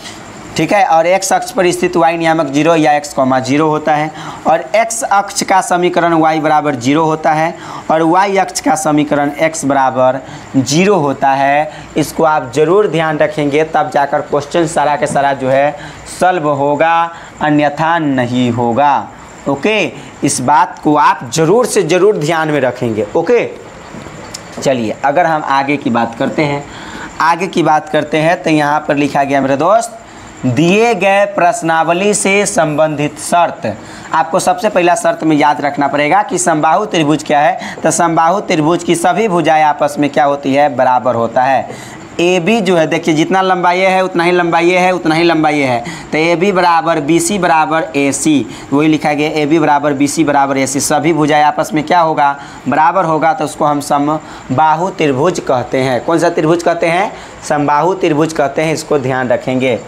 ठीक है, और x अक्ष पर स्थित y नियामक 0 या x, 0 होता है, और x अक्ष का समीकरण y बराबर 0 होता है, और y अक्ष का समीकरण x बराबर 0 होता है। इसको आप ज़रूर ध्यान रखेंगे, तब जाकर क्वेश्चन सारा के सारा जो है सॉल्व होगा, अन्यथा नहीं होगा। ओके, इस बात को आप ज़रूर से ज़रूर ध्यान में रखेंगे। ओके, चलिए अगर हम आगे की बात करते हैं, तो यहाँ पर लिखा गया मेरे दोस्त, दिए गए प्रश्नावली से संबंधित शर्त। आपको सबसे पहला शर्त में याद रखना पड़ेगा कि समबाहु त्रिभुज क्या है, तो समबाहु त्रिभुज की सभी भुजाएं आपस में क्या होती है, बराबर होता है। AB जो है, देखिए जितना लंबाई है उतना ही लंबाई है, उतना ही लंबाई है, तो AB बराबर BC बराबर AC, वही लिखा गया AB बराबर BC बराबर AC, सभी भुजाएं आपस में क्या होगा, बराबर होगा, तो उसको हम समबाहु त्रिभुज कहते हैं। कौन सा त्रिभुज कहते हैं, समबाहु त्रिभुज कहते हैं, इसको ध्यान रखेंगे।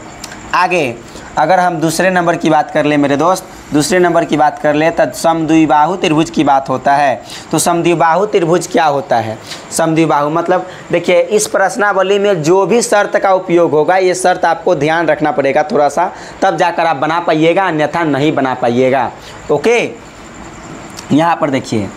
आगे अगर हम दूसरे नंबर की बात कर ले मेरे दोस्त, दूसरे नंबर की बात कर ले तो समद्विबाहु त्रिभुज की बात होता है। तो समद्विबाहु त्रिभुज क्या होता है, समद्विबाहु मतलब देखिए इस प्रश्नावली में जो भी शर्त का उपयोग होगा, ये शर्त आपको ध्यान रखना पड़ेगा थोड़ा सा, तब जाकर आप बना पाइएगा, अन्यथा नहीं बना पाइएगा। ओके, यहाँ पर देखिए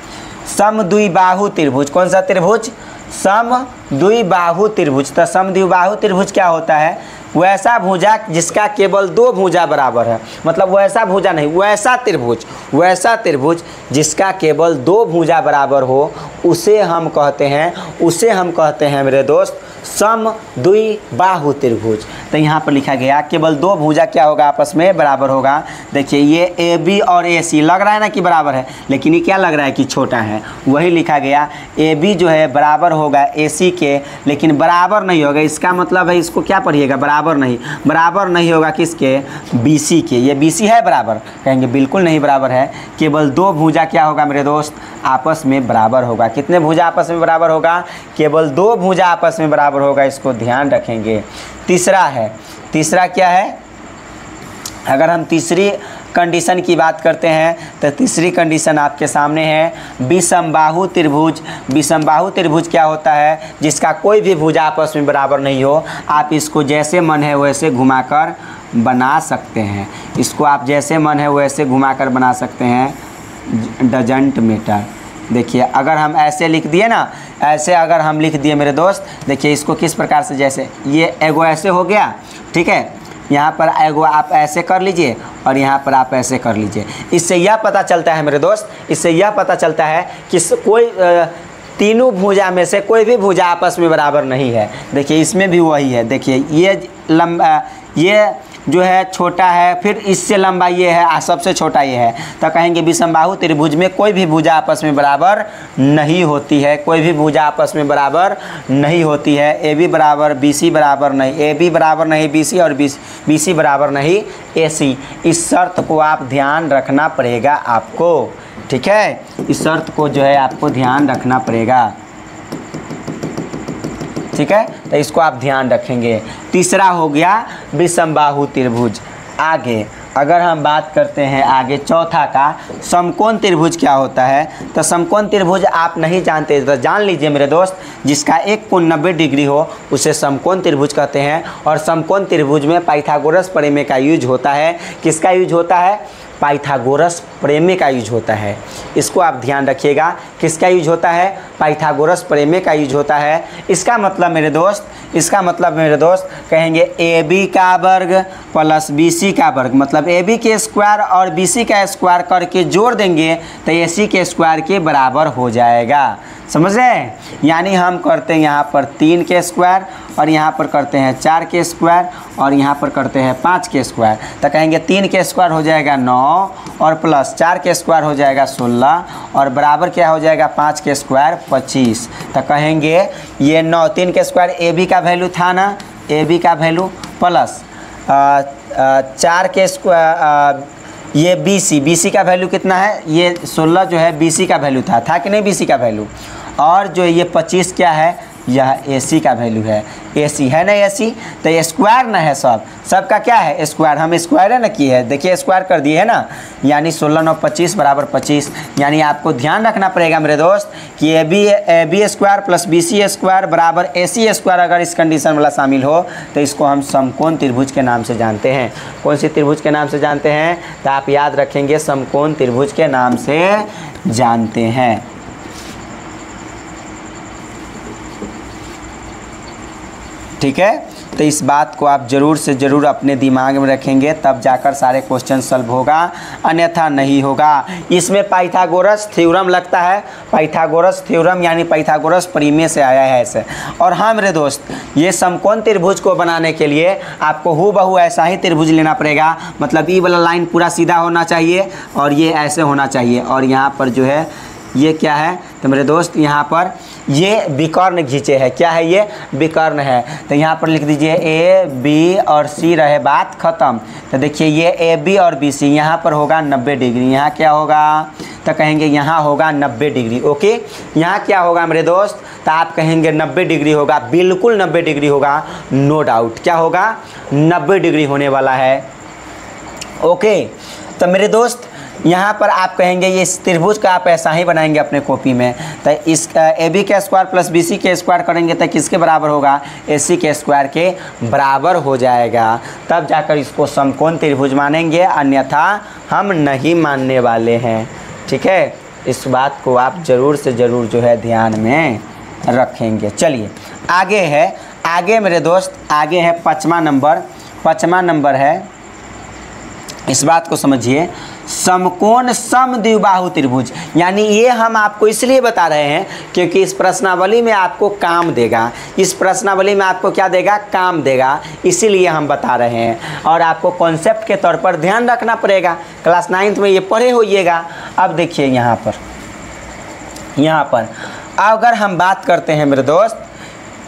समद्विबाहु त्रिभुज, कौन सा त्रिभुज, समद्विबाहु त्रिभुज। तो समद्विबाहु त्रिभुज क्या होता है, वैसा भुजा जिसका केवल 2 भुजा बराबर है, मतलब वैसा भुजा नहीं, वैसा त्रिभुज जिसका केवल 2 भुजा बराबर हो, उसे हम कहते हैं मेरे दोस्त समद्विबाहु त्रिभुज। तो यहाँ पर लिखा गया केवल 2 भुजा क्या होगा, आपस में बराबर होगा। देखिए ये AB और AC लग रहा है ना कि बराबर है, लेकिन ये क्या लग रहा है कि छोटा है, वही लिखा गया AB जो है बराबर होगा AC के, लेकिन बराबर नहीं होगा। इसका मतलब है, इसको क्या पढ़िएगा, बराबर नहीं होगा किसके, BC के। ये BC है बराबर, कहेंगे बिल्कुल नहीं बराबर है। केवल 2 भुजा क्या होगा मेरे दोस्त, आपस में बराबर होगा। कितने भुजा आपस में बराबर होगा, केवल 2 भुजा आपस में बराबर होगा, इसको ध्यान रखेंगे। तीसरा क्या है, अगर हम तीसरी कंडीशन की बात करते हैं तो तीसरी कंडीशन आपके सामने है विषमबाहु त्रिभुज। विषमबाहु त्रिभुज क्या होता है, जिसका कोई भी भुजा आपस में बराबर नहीं हो। आप इसको जैसे मन है वैसे घुमाकर बना सकते हैं, इसको आप जैसे मन है वैसे घुमाकर बना सकते हैं, डजंट मैटर। देखिए अगर हम ऐसे लिख दिए ना, ऐसे अगर हम लिख दिए मेरे दोस्त, देखिए इसको किस प्रकार से, जैसे ये एगो ऐसे हो गया, ठीक है, यहाँ पर एगो आप ऐसे कर लीजिए और यहाँ पर आप ऐसे कर लीजिए। इससे यह पता चलता है मेरे दोस्त, इससे यह पता चलता है कि कोई तीनों भुजा में से कोई भी भुजा आपस में बराबर नहीं है। देखिए इसमें भी वही है, देखिए ये जो है छोटा है, फिर इससे लंबा ये है, सबसे छोटा ये है, तो कहेंगे विषमबाहु त्रिभुज में कोई भी भुजा आपस में बराबर नहीं होती है, कोई भी भुजा आपस में बराबर नहीं होती है। ए बी बराबर बी सी बराबर नहीं, ए बी बराबर नहीं बी सी, और बी सी बराबर नहीं ए सी। इस शर्त को आप ध्यान रखना पड़ेगा आपको, ठीक है, इस शर्त को जो है आपको ध्यान रखना पड़ेगा, ठीक है, तो इसको आप ध्यान रखेंगे। तीसरा हो गया विषमबाहु त्रिभुज। आगे अगर हम बात करते हैं आगे चौथा का, समकोण त्रिभुज क्या होता है, तो समकोण त्रिभुज आप नहीं जानते तो जान लीजिए मेरे दोस्त, जिसका एक कोण 90 डिग्री हो उसे समकोण त्रिभुज कहते हैं। और समकोण त्रिभुज में पाइथागोरस प्रमेय का यूज होता है। किसका यूज होता है? पाइथागोरस प्रमेय का यूज होता है। इसको आप ध्यान रखिएगा, किसका यूज होता है? पाइथागोरस प्रमेय का यूज होता है। इसका मतलब मेरे दोस्त, इसका मतलब मेरे दोस्त कहेंगे ए बी का वर्ग प्लस बी सी का वर्ग, मतलब ए बी के स्क्वायर और बी सी का स्क्वायर करके जोड़ देंगे तो ए सी के स्क्वायर के बराबर हो जाएगा। समझ रहे? यानी हम करते हैं यहाँ पर 3 के स्क्वायर और यहाँ पर करते हैं 4 के स्क्वायर और यहाँ पर करते हैं 5 के स्क्वायर, तो कहेंगे 3 के स्क्वायर हो जाएगा 9 और प्लस 4 के स्क्वायर हो जाएगा 16 और बराबर क्या हो जाएगा 5 के स्क्वायर 25। तो कहेंगे ये 9, 3 के स्क्वायर ए बी का वैल्यू था ना, ए बी का वैल्यू प्लस 4 के स्क्वायर ये बी सी का वैल्यू कितना है? ये 16 जो है बी सी का वैल्यू था कि नहीं बी सी का वैल्यू, और जो ये 25 क्या है? यह ए सी का वैल्यू है। ए सी है ना, ए सी, तो ये स्क्वायर ना है, सबका क्या है? स्क्वायर। हम स्क्वायर है ना की है, देखिए स्क्वायर कर दिए है ना, यानी 16 9 25 बराबर 25। यानी आपको ध्यान रखना पड़ेगा मेरे दोस्त कि A B square plus B C square बराबर ए सी स्क्वायर, अगर इस कंडीशन वाला शामिल हो तो इसको हम समकोण त्रिभुज के नाम से जानते हैं। कौन सी त्रिभुज के नाम से जानते हैं? तो आप याद रखेंगे समकोण त्रिभुज के नाम से जानते हैं। ठीक है, तो इस बात को आप ज़रूर से ज़रूर अपने दिमाग में रखेंगे, तब जाकर सारे क्वेश्चन सॉल्व होगा, अन्यथा नहीं होगा। इसमें पाइथागोरस थ्योरम लगता है, पाइथागोरस थ्योरम यानी पाइथागोरस प्रमेय से आया है ऐसे। और हाँ मेरे दोस्त, ये समकोण त्रिभुज को बनाने के लिए आपको हूबहू ऐसा ही त्रिभुज लेना पड़ेगा, मतलब ई वाला लाइन पूरा सीधा होना चाहिए और ये ऐसे होना चाहिए, और यहाँ पर जो है ये क्या है? तो मेरे दोस्त यहाँ पर ये विकर्ण खींचे है, क्या है? ये विकर्ण है। तो यहाँ पर लिख दीजिए ए बी और सी, रहे बात ख़त्म। तो देखिए ये ए बी और बी सी, यहाँ पर होगा 90 डिग्री, यहाँ क्या होगा? तो कहेंगे यहाँ होगा 90 डिग्री। ओके, यहाँ क्या होगा मेरे दोस्त? तो आप कहेंगे 90 डिग्री होगा, बिल्कुल 90 डिग्री होगा, नो डाउट। क्या होगा? 90 डिग्री होने वाला है। ओके, तो मेरे दोस्त यहाँ पर आप कहेंगे ये इस त्रिभुज का आप ऐसा ही बनाएंगे अपने कॉपी में, तो इस ए बी के स्क्वायर प्लस बी सी के स्क्वायर करेंगे तो किसके बराबर होगा? ए सी के स्क्वायर के बराबर हो जाएगा, तब जाकर इसको समकोण त्रिभुज मानेंगे, अन्यथा हम नहीं मानने वाले हैं। ठीक है, इस बात को आप ज़रूर से ज़रूर जो है ध्यान में रखेंगे। चलिए आगे है, आगे मेरे दोस्त आगे है 5वां नंबर। 5वां नंबर है, इस बात को समझिए, समकोण समद्विबाहु त्रिभुज। यानी ये हम आपको इसलिए बता रहे हैं क्योंकि इस प्रश्नावली में आपको काम देगा, इस प्रश्नावली में आपको क्या देगा? काम देगा, इसीलिए हम बता रहे हैं। और आपको कॉन्सेप्ट के तौर पर ध्यान रखना पड़ेगा, क्लास 9th में ये पढ़े होइएगा। अब देखिए यहाँ पर अगर हम बात करते हैं मेरे दोस्त,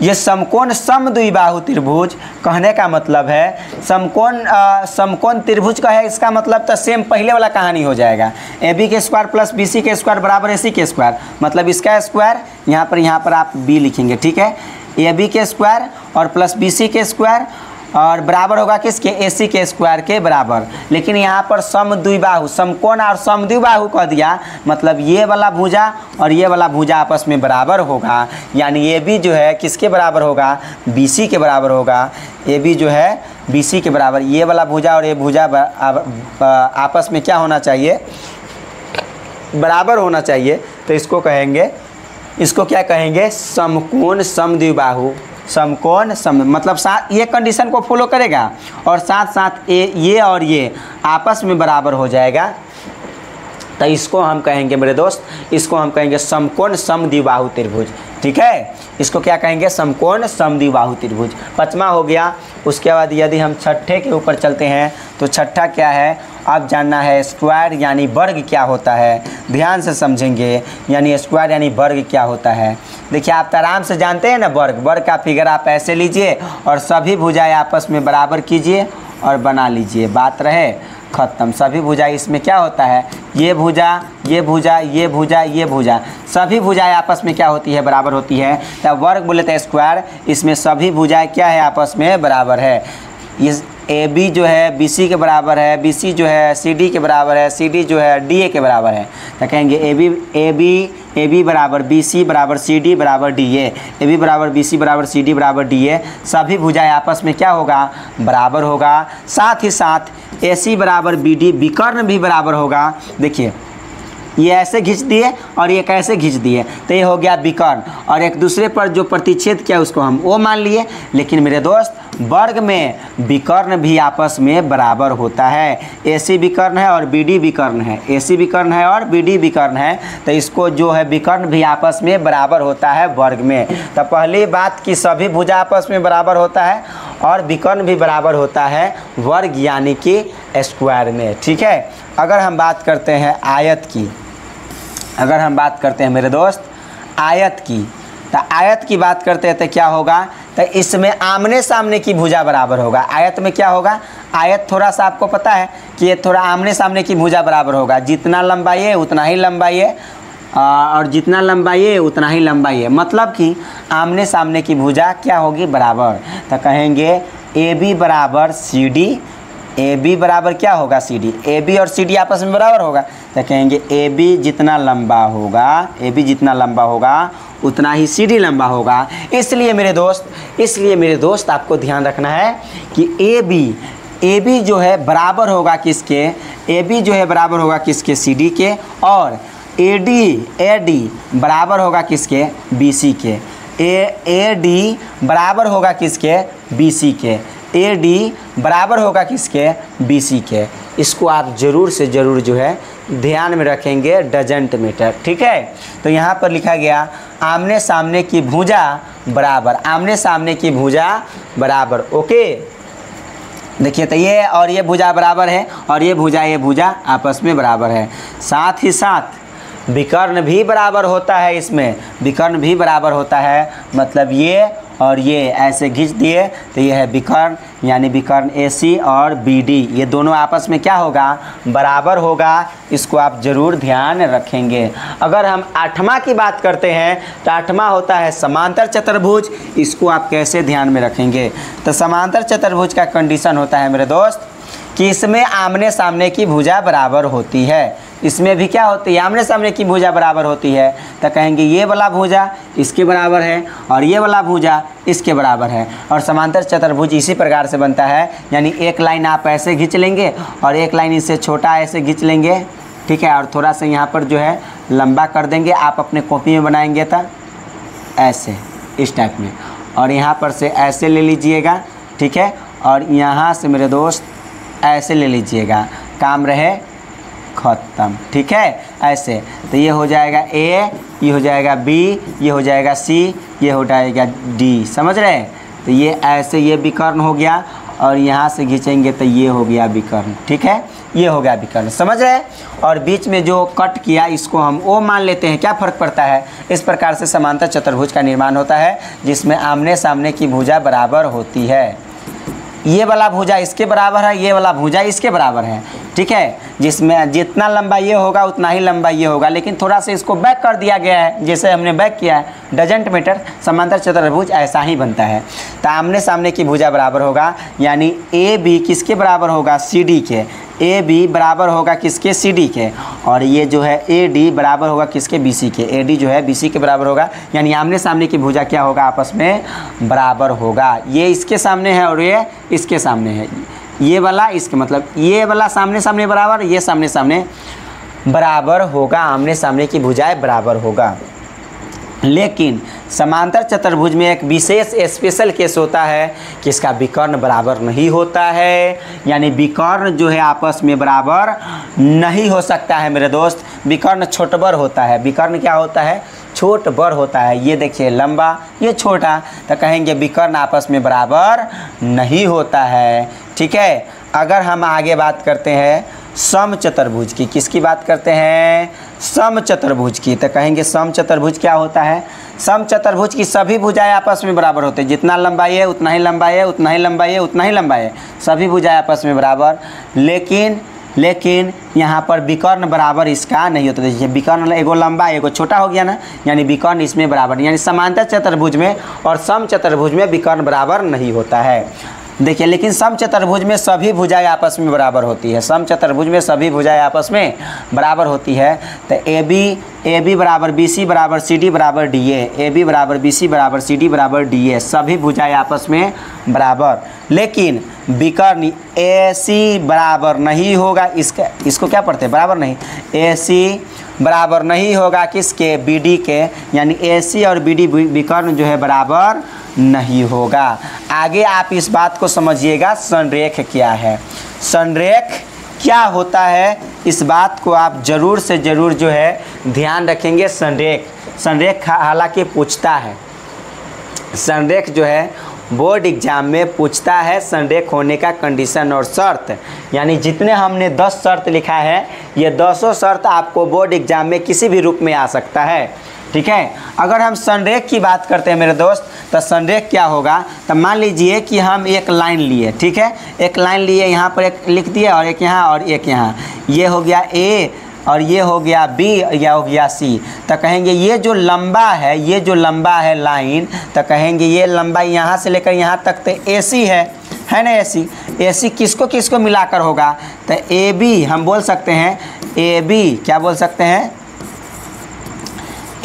ये समकोण समद्विबाहु त्रिभुज कहने का मतलब है समकोण त्रिभुज का है, इसका मतलब तो सेम पहले वाला कहानी हो जाएगा। ए बी के स्क्वायर प्लस बी सी के स्क्वायर बराबर ए सी के स्क्वायर, मतलब इसका स्क्वायर यहाँ पर आप बी लिखेंगे। ठीक है, ए बी के स्क्वायर और प्लस बी सी के स्क्वायर और बराबर होगा किसके? ए सी के स्क्वायर के बराबर। लेकिन यहाँ पर समद्विबाहु, समकोण और समद्विबाहु कह दिया, मतलब ये वाला भुजा और ये वाला भुजा आपस में बराबर होगा। यानी ए बी जो है किसके बराबर होगा? बी सी के बराबर होगा। ए बी जो है बी सी के बराबर, ये वाला भुजा और ये भुजा आपस में क्या होना चाहिए? बराबर होना चाहिए। तो इसको कहेंगे, इसको क्या कहेंगे? समकोण समद्विबाहु। समकोण सम मतलब साथ ये कंडीशन को फॉलो करेगा और साथ साथ ये और ये आपस में बराबर हो जाएगा, तो इसको हम कहेंगे मेरे दोस्त, इसको हम कहेंगे समकोण समद्विबाहु त्रिभुज। ठीक है, इसको क्या कहेंगे, समकोण समद्विबाहु त्रिभुज। पांचवा हो गया। उसके बाद यदि हम छठे के ऊपर चलते हैं तो छठा क्या है, अब जानना है स्क्वायर यानी वर्ग क्या होता है। ध्यान से समझेंगे, यानी स्क्वायर यानी वर्ग क्या होता है। देखिए आप तो आराम से जानते हैं ना, वर्ग का फिगर आप ऐसे लीजिए और सभी भुजाएं आपस में बराबर कीजिए और बना लीजिए, बात रहे खत्म। सभी भुजाएं इसमें क्या होता है, ये भुजा ये भुजा ये भुजा ये भुजा, सभी भुजाएं आपस में क्या होती है, बराबर होती है। तो वर्ग बोले थे स्क्वायर, इसमें सभी भुजाएं क्या है, आपस में बराबर है। इस ए बी जो है बी सी के बराबर है, बी सी जो है सी डी के बराबर है, सी डी जो है डी ए के बराबर है। तो कहेंगे ए बी बराबर बी सी बराबर सी डी बराबर डी ए बी बराबर बी सी बराबर सी डी बराबर डी ए, सभी भुजाएं आपस में क्या होगा, बराबर होगा। साथ ही साथ ए सी बराबर बी डी, विकर्ण भी बराबर होगा। देखिए ये ऐसे खींच दिए और ये कैसे खींच दिए, तो ये हो गया विकर्ण, और एक दूसरे पर जो प्रतिच्छेद किया उसको हम वो मान लिए। लेकिन मेरे दोस्त वर्ग में विकर्ण भी आपस में बराबर होता है। AC विकर्ण है और BD विकर्ण है, AC विकर्ण है और BD विकर्ण है, तो इसको जो है विकर्ण भी आपस में बराबर होता है वर्ग में। तो पहली बात कि सभी भुजा आपस में बराबर होता है और विकर्ण भी बराबर होता है वर्ग यानी कि स्क्वायर में। ठीक है, अगर हम बात करते हैं आयत की, अगर हम बात करते हैं मेरे दोस्त आयत की, तो आयत की बात करते हैं तो क्या होगा, तो इसमें आमने सामने की भुजा बराबर होगा। आयत में क्या होगा, आयत थोड़ा सा आपको पता है कि ये थोड़ा आमने सामने की भुजा बराबर होगा। जितना लंबाई है उतना ही लंबाई है और जितना लंबाई है उतना ही लंबाई है, मतलब कि आमने सामने की भुजा क्या होगी, बराबर। तो कहेंगे ए बी बराबर सी डी, ए बी बराबर क्या होगा, सी डी। ए बी और सी डी आपस में बराबर होगा, तो कहेंगे ए बी जितना लंबा होगा, ए बी जितना लंबा होगा उतना ही सी डी लंबा होगा। इसलिए मेरे दोस्त आपको ध्यान रखना है कि ए बी जो है बराबर होगा किसके, ए बी जो है बराबर होगा किसके, सी डी के, और ए डी बराबर होगा किसके, बी सी के। ए डी बराबर होगा किसके, बी सी के। ए डी बराबर होगा किसके, बी सी के। इसको आप ज़रूर से ज़रूर जो है ध्यान में रखेंगे, डजंट मीटर। ठीक है, तो यहाँ पर लिखा गया आमने सामने की भुजा बराबर, आमने सामने की भुजा बराबर। ओके, देखिए तो ये और ये भुजा बराबर है और ये भुजा आपस में बराबर है। साथ ही साथ विकर्ण भी बराबर होता है, इसमें विकर्ण भी बराबर होता है, मतलब ये और ये ऐसे खींच दिए तो ये है विकर्ण, यानी विकर्ण AC और BD, ये दोनों आपस में क्या होगा, बराबर होगा। इसको आप ज़रूर ध्यान रखेंगे। अगर हम आठवां की बात करते हैं तो आठवां होता है समांतर चतुर्भुज। इसको आप कैसे ध्यान में रखेंगे, तो समांतर चतुर्भुज का कंडीशन होता है मेरे दोस्त कि इसमें आमने सामने की भुजा बराबर होती है। इसमें भी क्या होती है, आमने सामने की भुजा बराबर होती है, तो कहेंगे ये वाला भुजा इसके बराबर है और ये वाला भुजा इसके बराबर है। और समांतर चतुर्भुज इसी प्रकार से बनता है, यानी एक लाइन आप ऐसे खींच लेंगे और एक लाइन इससे छोटा ऐसे खींच लेंगे, ठीक है, और थोड़ा सा यहाँ पर जो है लंबा कर देंगे। आप अपने कॉपी में बनाएंगे तो ऐसे इस टाइप में, और यहाँ पर से ऐसे ले लीजिएगा, ठीक है, और यहाँ से मेरे दोस्त ऐसे ले लीजिएगा, काम रहे ख़त्म। ठीक है, ऐसे तो ये हो जाएगा A, ये हो जाएगा B, ये हो जाएगा C, ये हो जाएगा D, समझ रहे हैं। तो ये ऐसे ये विकर्ण हो गया और यहाँ से खींचेंगे तो ये हो गया विकर्ण। ठीक है, ये हो गया विकर्ण, समझ रहे हैं। और बीच में जो कट किया इसको हम O मान लेते हैं, क्या फ़र्क पड़ता है। इस प्रकार से समांतर चतुर्भुज का निर्माण होता है जिसमें आमने सामने की भुजा बराबर होती है। ये वाला भुजा इसके बराबर है, ये वाला भुजा इसके बराबर है, ठीक है, जिसमें जितना लंबा ये होगा उतना ही लंबा ये होगा, लेकिन थोड़ा सा इसको बैक कर दिया गया है, जैसे हमने बैक किया है, डजंट मैटर। समांतर चतुर्भुज ऐसा ही बनता है। तो आमने सामने की भुजा बराबर होगा, यानी ए बी किसके बराबर होगा, सी डी के। ए बी बराबर होगा किसके, सी डी के, और ये जो है ए डी बराबर होगा किसके, बी सी के। ए डी जो है बी सी के बराबर होगा, यानी आमने सामने की भुजा क्या होगा, आपस में बराबर होगा। ये इसके सामने है और ये इसके सामने है, ये वाला इसके, मतलब ये वाला सामने सामने बराबर, ये सामने सामने बराबर होगा, आमने सामने की भुजाएं बराबर होगा। लेकिन समांतर चतुर्भुज में एक विशेष स्पेशल केस होता है कि इसका विकर्ण बराबर नहीं होता है, यानी विकर्ण जो है आपस में बराबर नहीं हो सकता है मेरे दोस्त। विकर्ण छोटबर होता है। विकर्ण क्या होता है, छोट बड़ होता है। ये देखिए लंबा, ये छोटा, तो कहेंगे विकर्ण आपस में बराबर नहीं होता है। ठीक है, अगर हम आगे बात करते हैं समचतुर्भुज की, किसकी बात करते हैं? समचतुर्भुज की, तो कहेंगे समचतुर्भुज क्या होता है? समचतुर्भुज की सभी भुजाएं आपस में बराबर होते हैं। जितना लंबाई है उतना ही लंबाई है, उतना ही लंबाई है, उतना ही लंबाई है, सभी भुजाएं आपस में बराबर। लेकिन यहाँ पर विकर्ण बराबर इसका नहीं होता। देखिए विकर्ण एगो लंबा एगो छोटा हो गया ना, यानी विकर्ण इसमें बराबर, यानी समांतर चतुर्भुज में और समचतुर्भुज में विकर्ण बराबर नहीं होता है। देखिए लेकिन समचतुर्भुज में सभी भुजाएं आपस में बराबर होती है। समचतुर्भुज में सभी भुजाएं आपस में बराबर होती है। तो ए बी बराबर बी सी बराबर सी डी बराबर डी ए बी बराबर बी सी बराबर सी डी बराबर डी ए, सभी भुजाएं आपस में बराबर। लेकिन विकर्ण ए सी बराबर नहीं होगा, इसको क्या पढ़ते हैं? बराबर नहीं। ए सी बराबर नहीं होगा किसके? बी डी के, यानी ए सी और बी डी विकर्ण जो है बराबर नहीं होगा। आगे आप इस बात को समझिएगा संरेख क्या है। संरेख क्या होता है इस बात को आप ज़रूर से ज़रूर जो है ध्यान रखेंगे। संरेख हालांकि पूछता है, संरेख जो है बोर्ड एग्जाम में पूछता है संरेख होने का कंडीशन और शर्त, यानी जितने हमने 10 शर्त लिखा है ये 10 शर्त आपको बोर्ड एग्जाम में किसी भी रूप में आ सकता है। ठीक है, अगर हम संरेख की बात करते हैं मेरे दोस्त, तो संरेख क्या होगा? तो मान लीजिए कि हम एक लाइन लिए, ठीक है, एक लाइन लिए, यहाँ पर एक लिख दिया और एक यहाँ और एक यहाँ, ये हो गया ए और ये हो गया बी, या हो गया सी। तो कहेंगे ये जो लंबा है, ये जो लंबा है लाइन, तो कहेंगे ये लंबाई यहाँ से लेकर यहाँ तक तो ए सी है ना। ए सी किसको किसको मिलाकर होगा? तो ए बी हम बोल सकते हैं, ए बी क्या बोल सकते हैं?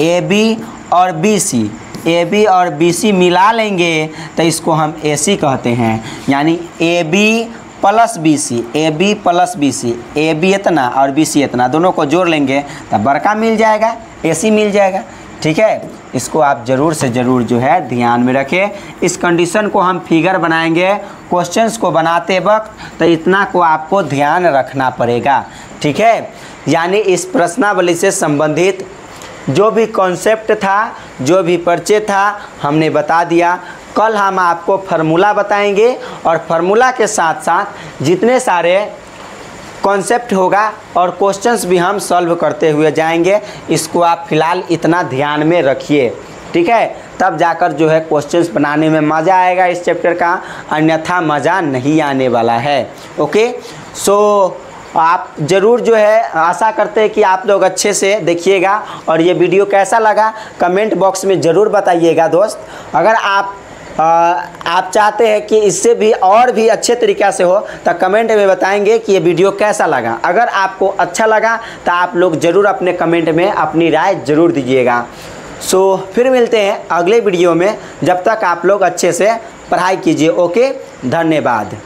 ए बी और बी सी, ए बी और बी सी मिला लेंगे तो इसको हम ए सी कहते हैं, यानी A B plus B C, A B plus B C, A B इतना और बी सी इतना, दोनों को जोड़ लेंगे तो बड़का मिल जाएगा, ए सी मिल जाएगा। ठीक है, इसको आप ज़रूर से ज़रूर जो है ध्यान में रखें। इस कंडीशन को हम फिगर बनाएंगे क्वेश्चंस को बनाते वक्त, तो इतना को आपको ध्यान रखना पड़ेगा। ठीक है, यानी इस प्रश्नावली से संबंधित जो भी कॉन्सेप्ट था, जो भी परिचय था, हमने बता दिया। कल हम आपको फार्मूला बताएंगे और फार्मूला के साथ साथ जितने सारे कॉन्सेप्ट होगा और क्वेश्चंस भी हम सॉल्व करते हुए जाएंगे। इसको आप फिलहाल इतना ध्यान में रखिए। ठीक है, तब जाकर जो है क्वेश्चंस बनाने में मज़ा आएगा इस चैप्टर का, अन्यथा मज़ा नहीं आने वाला है। ओके, सो आप ज़रूर जो है आशा करते हैं कि आप लोग अच्छे से देखिएगा और ये वीडियो कैसा लगा कमेंट बॉक्स में ज़रूर बताइएगा दोस्त। अगर आप चाहते हैं कि इससे भी और भी अच्छे तरीक़े से हो तो कमेंट में बताएंगे कि ये वीडियो कैसा लगा। अगर आपको अच्छा लगा तो आप लोग ज़रूर अपने कमेंट में अपनी राय ज़रूर दीजिएगा। सो फिर मिलते हैं अगले वीडियो में, जब तक आप लोग अच्छे से पढ़ाई कीजिए। ओके, धन्यवाद।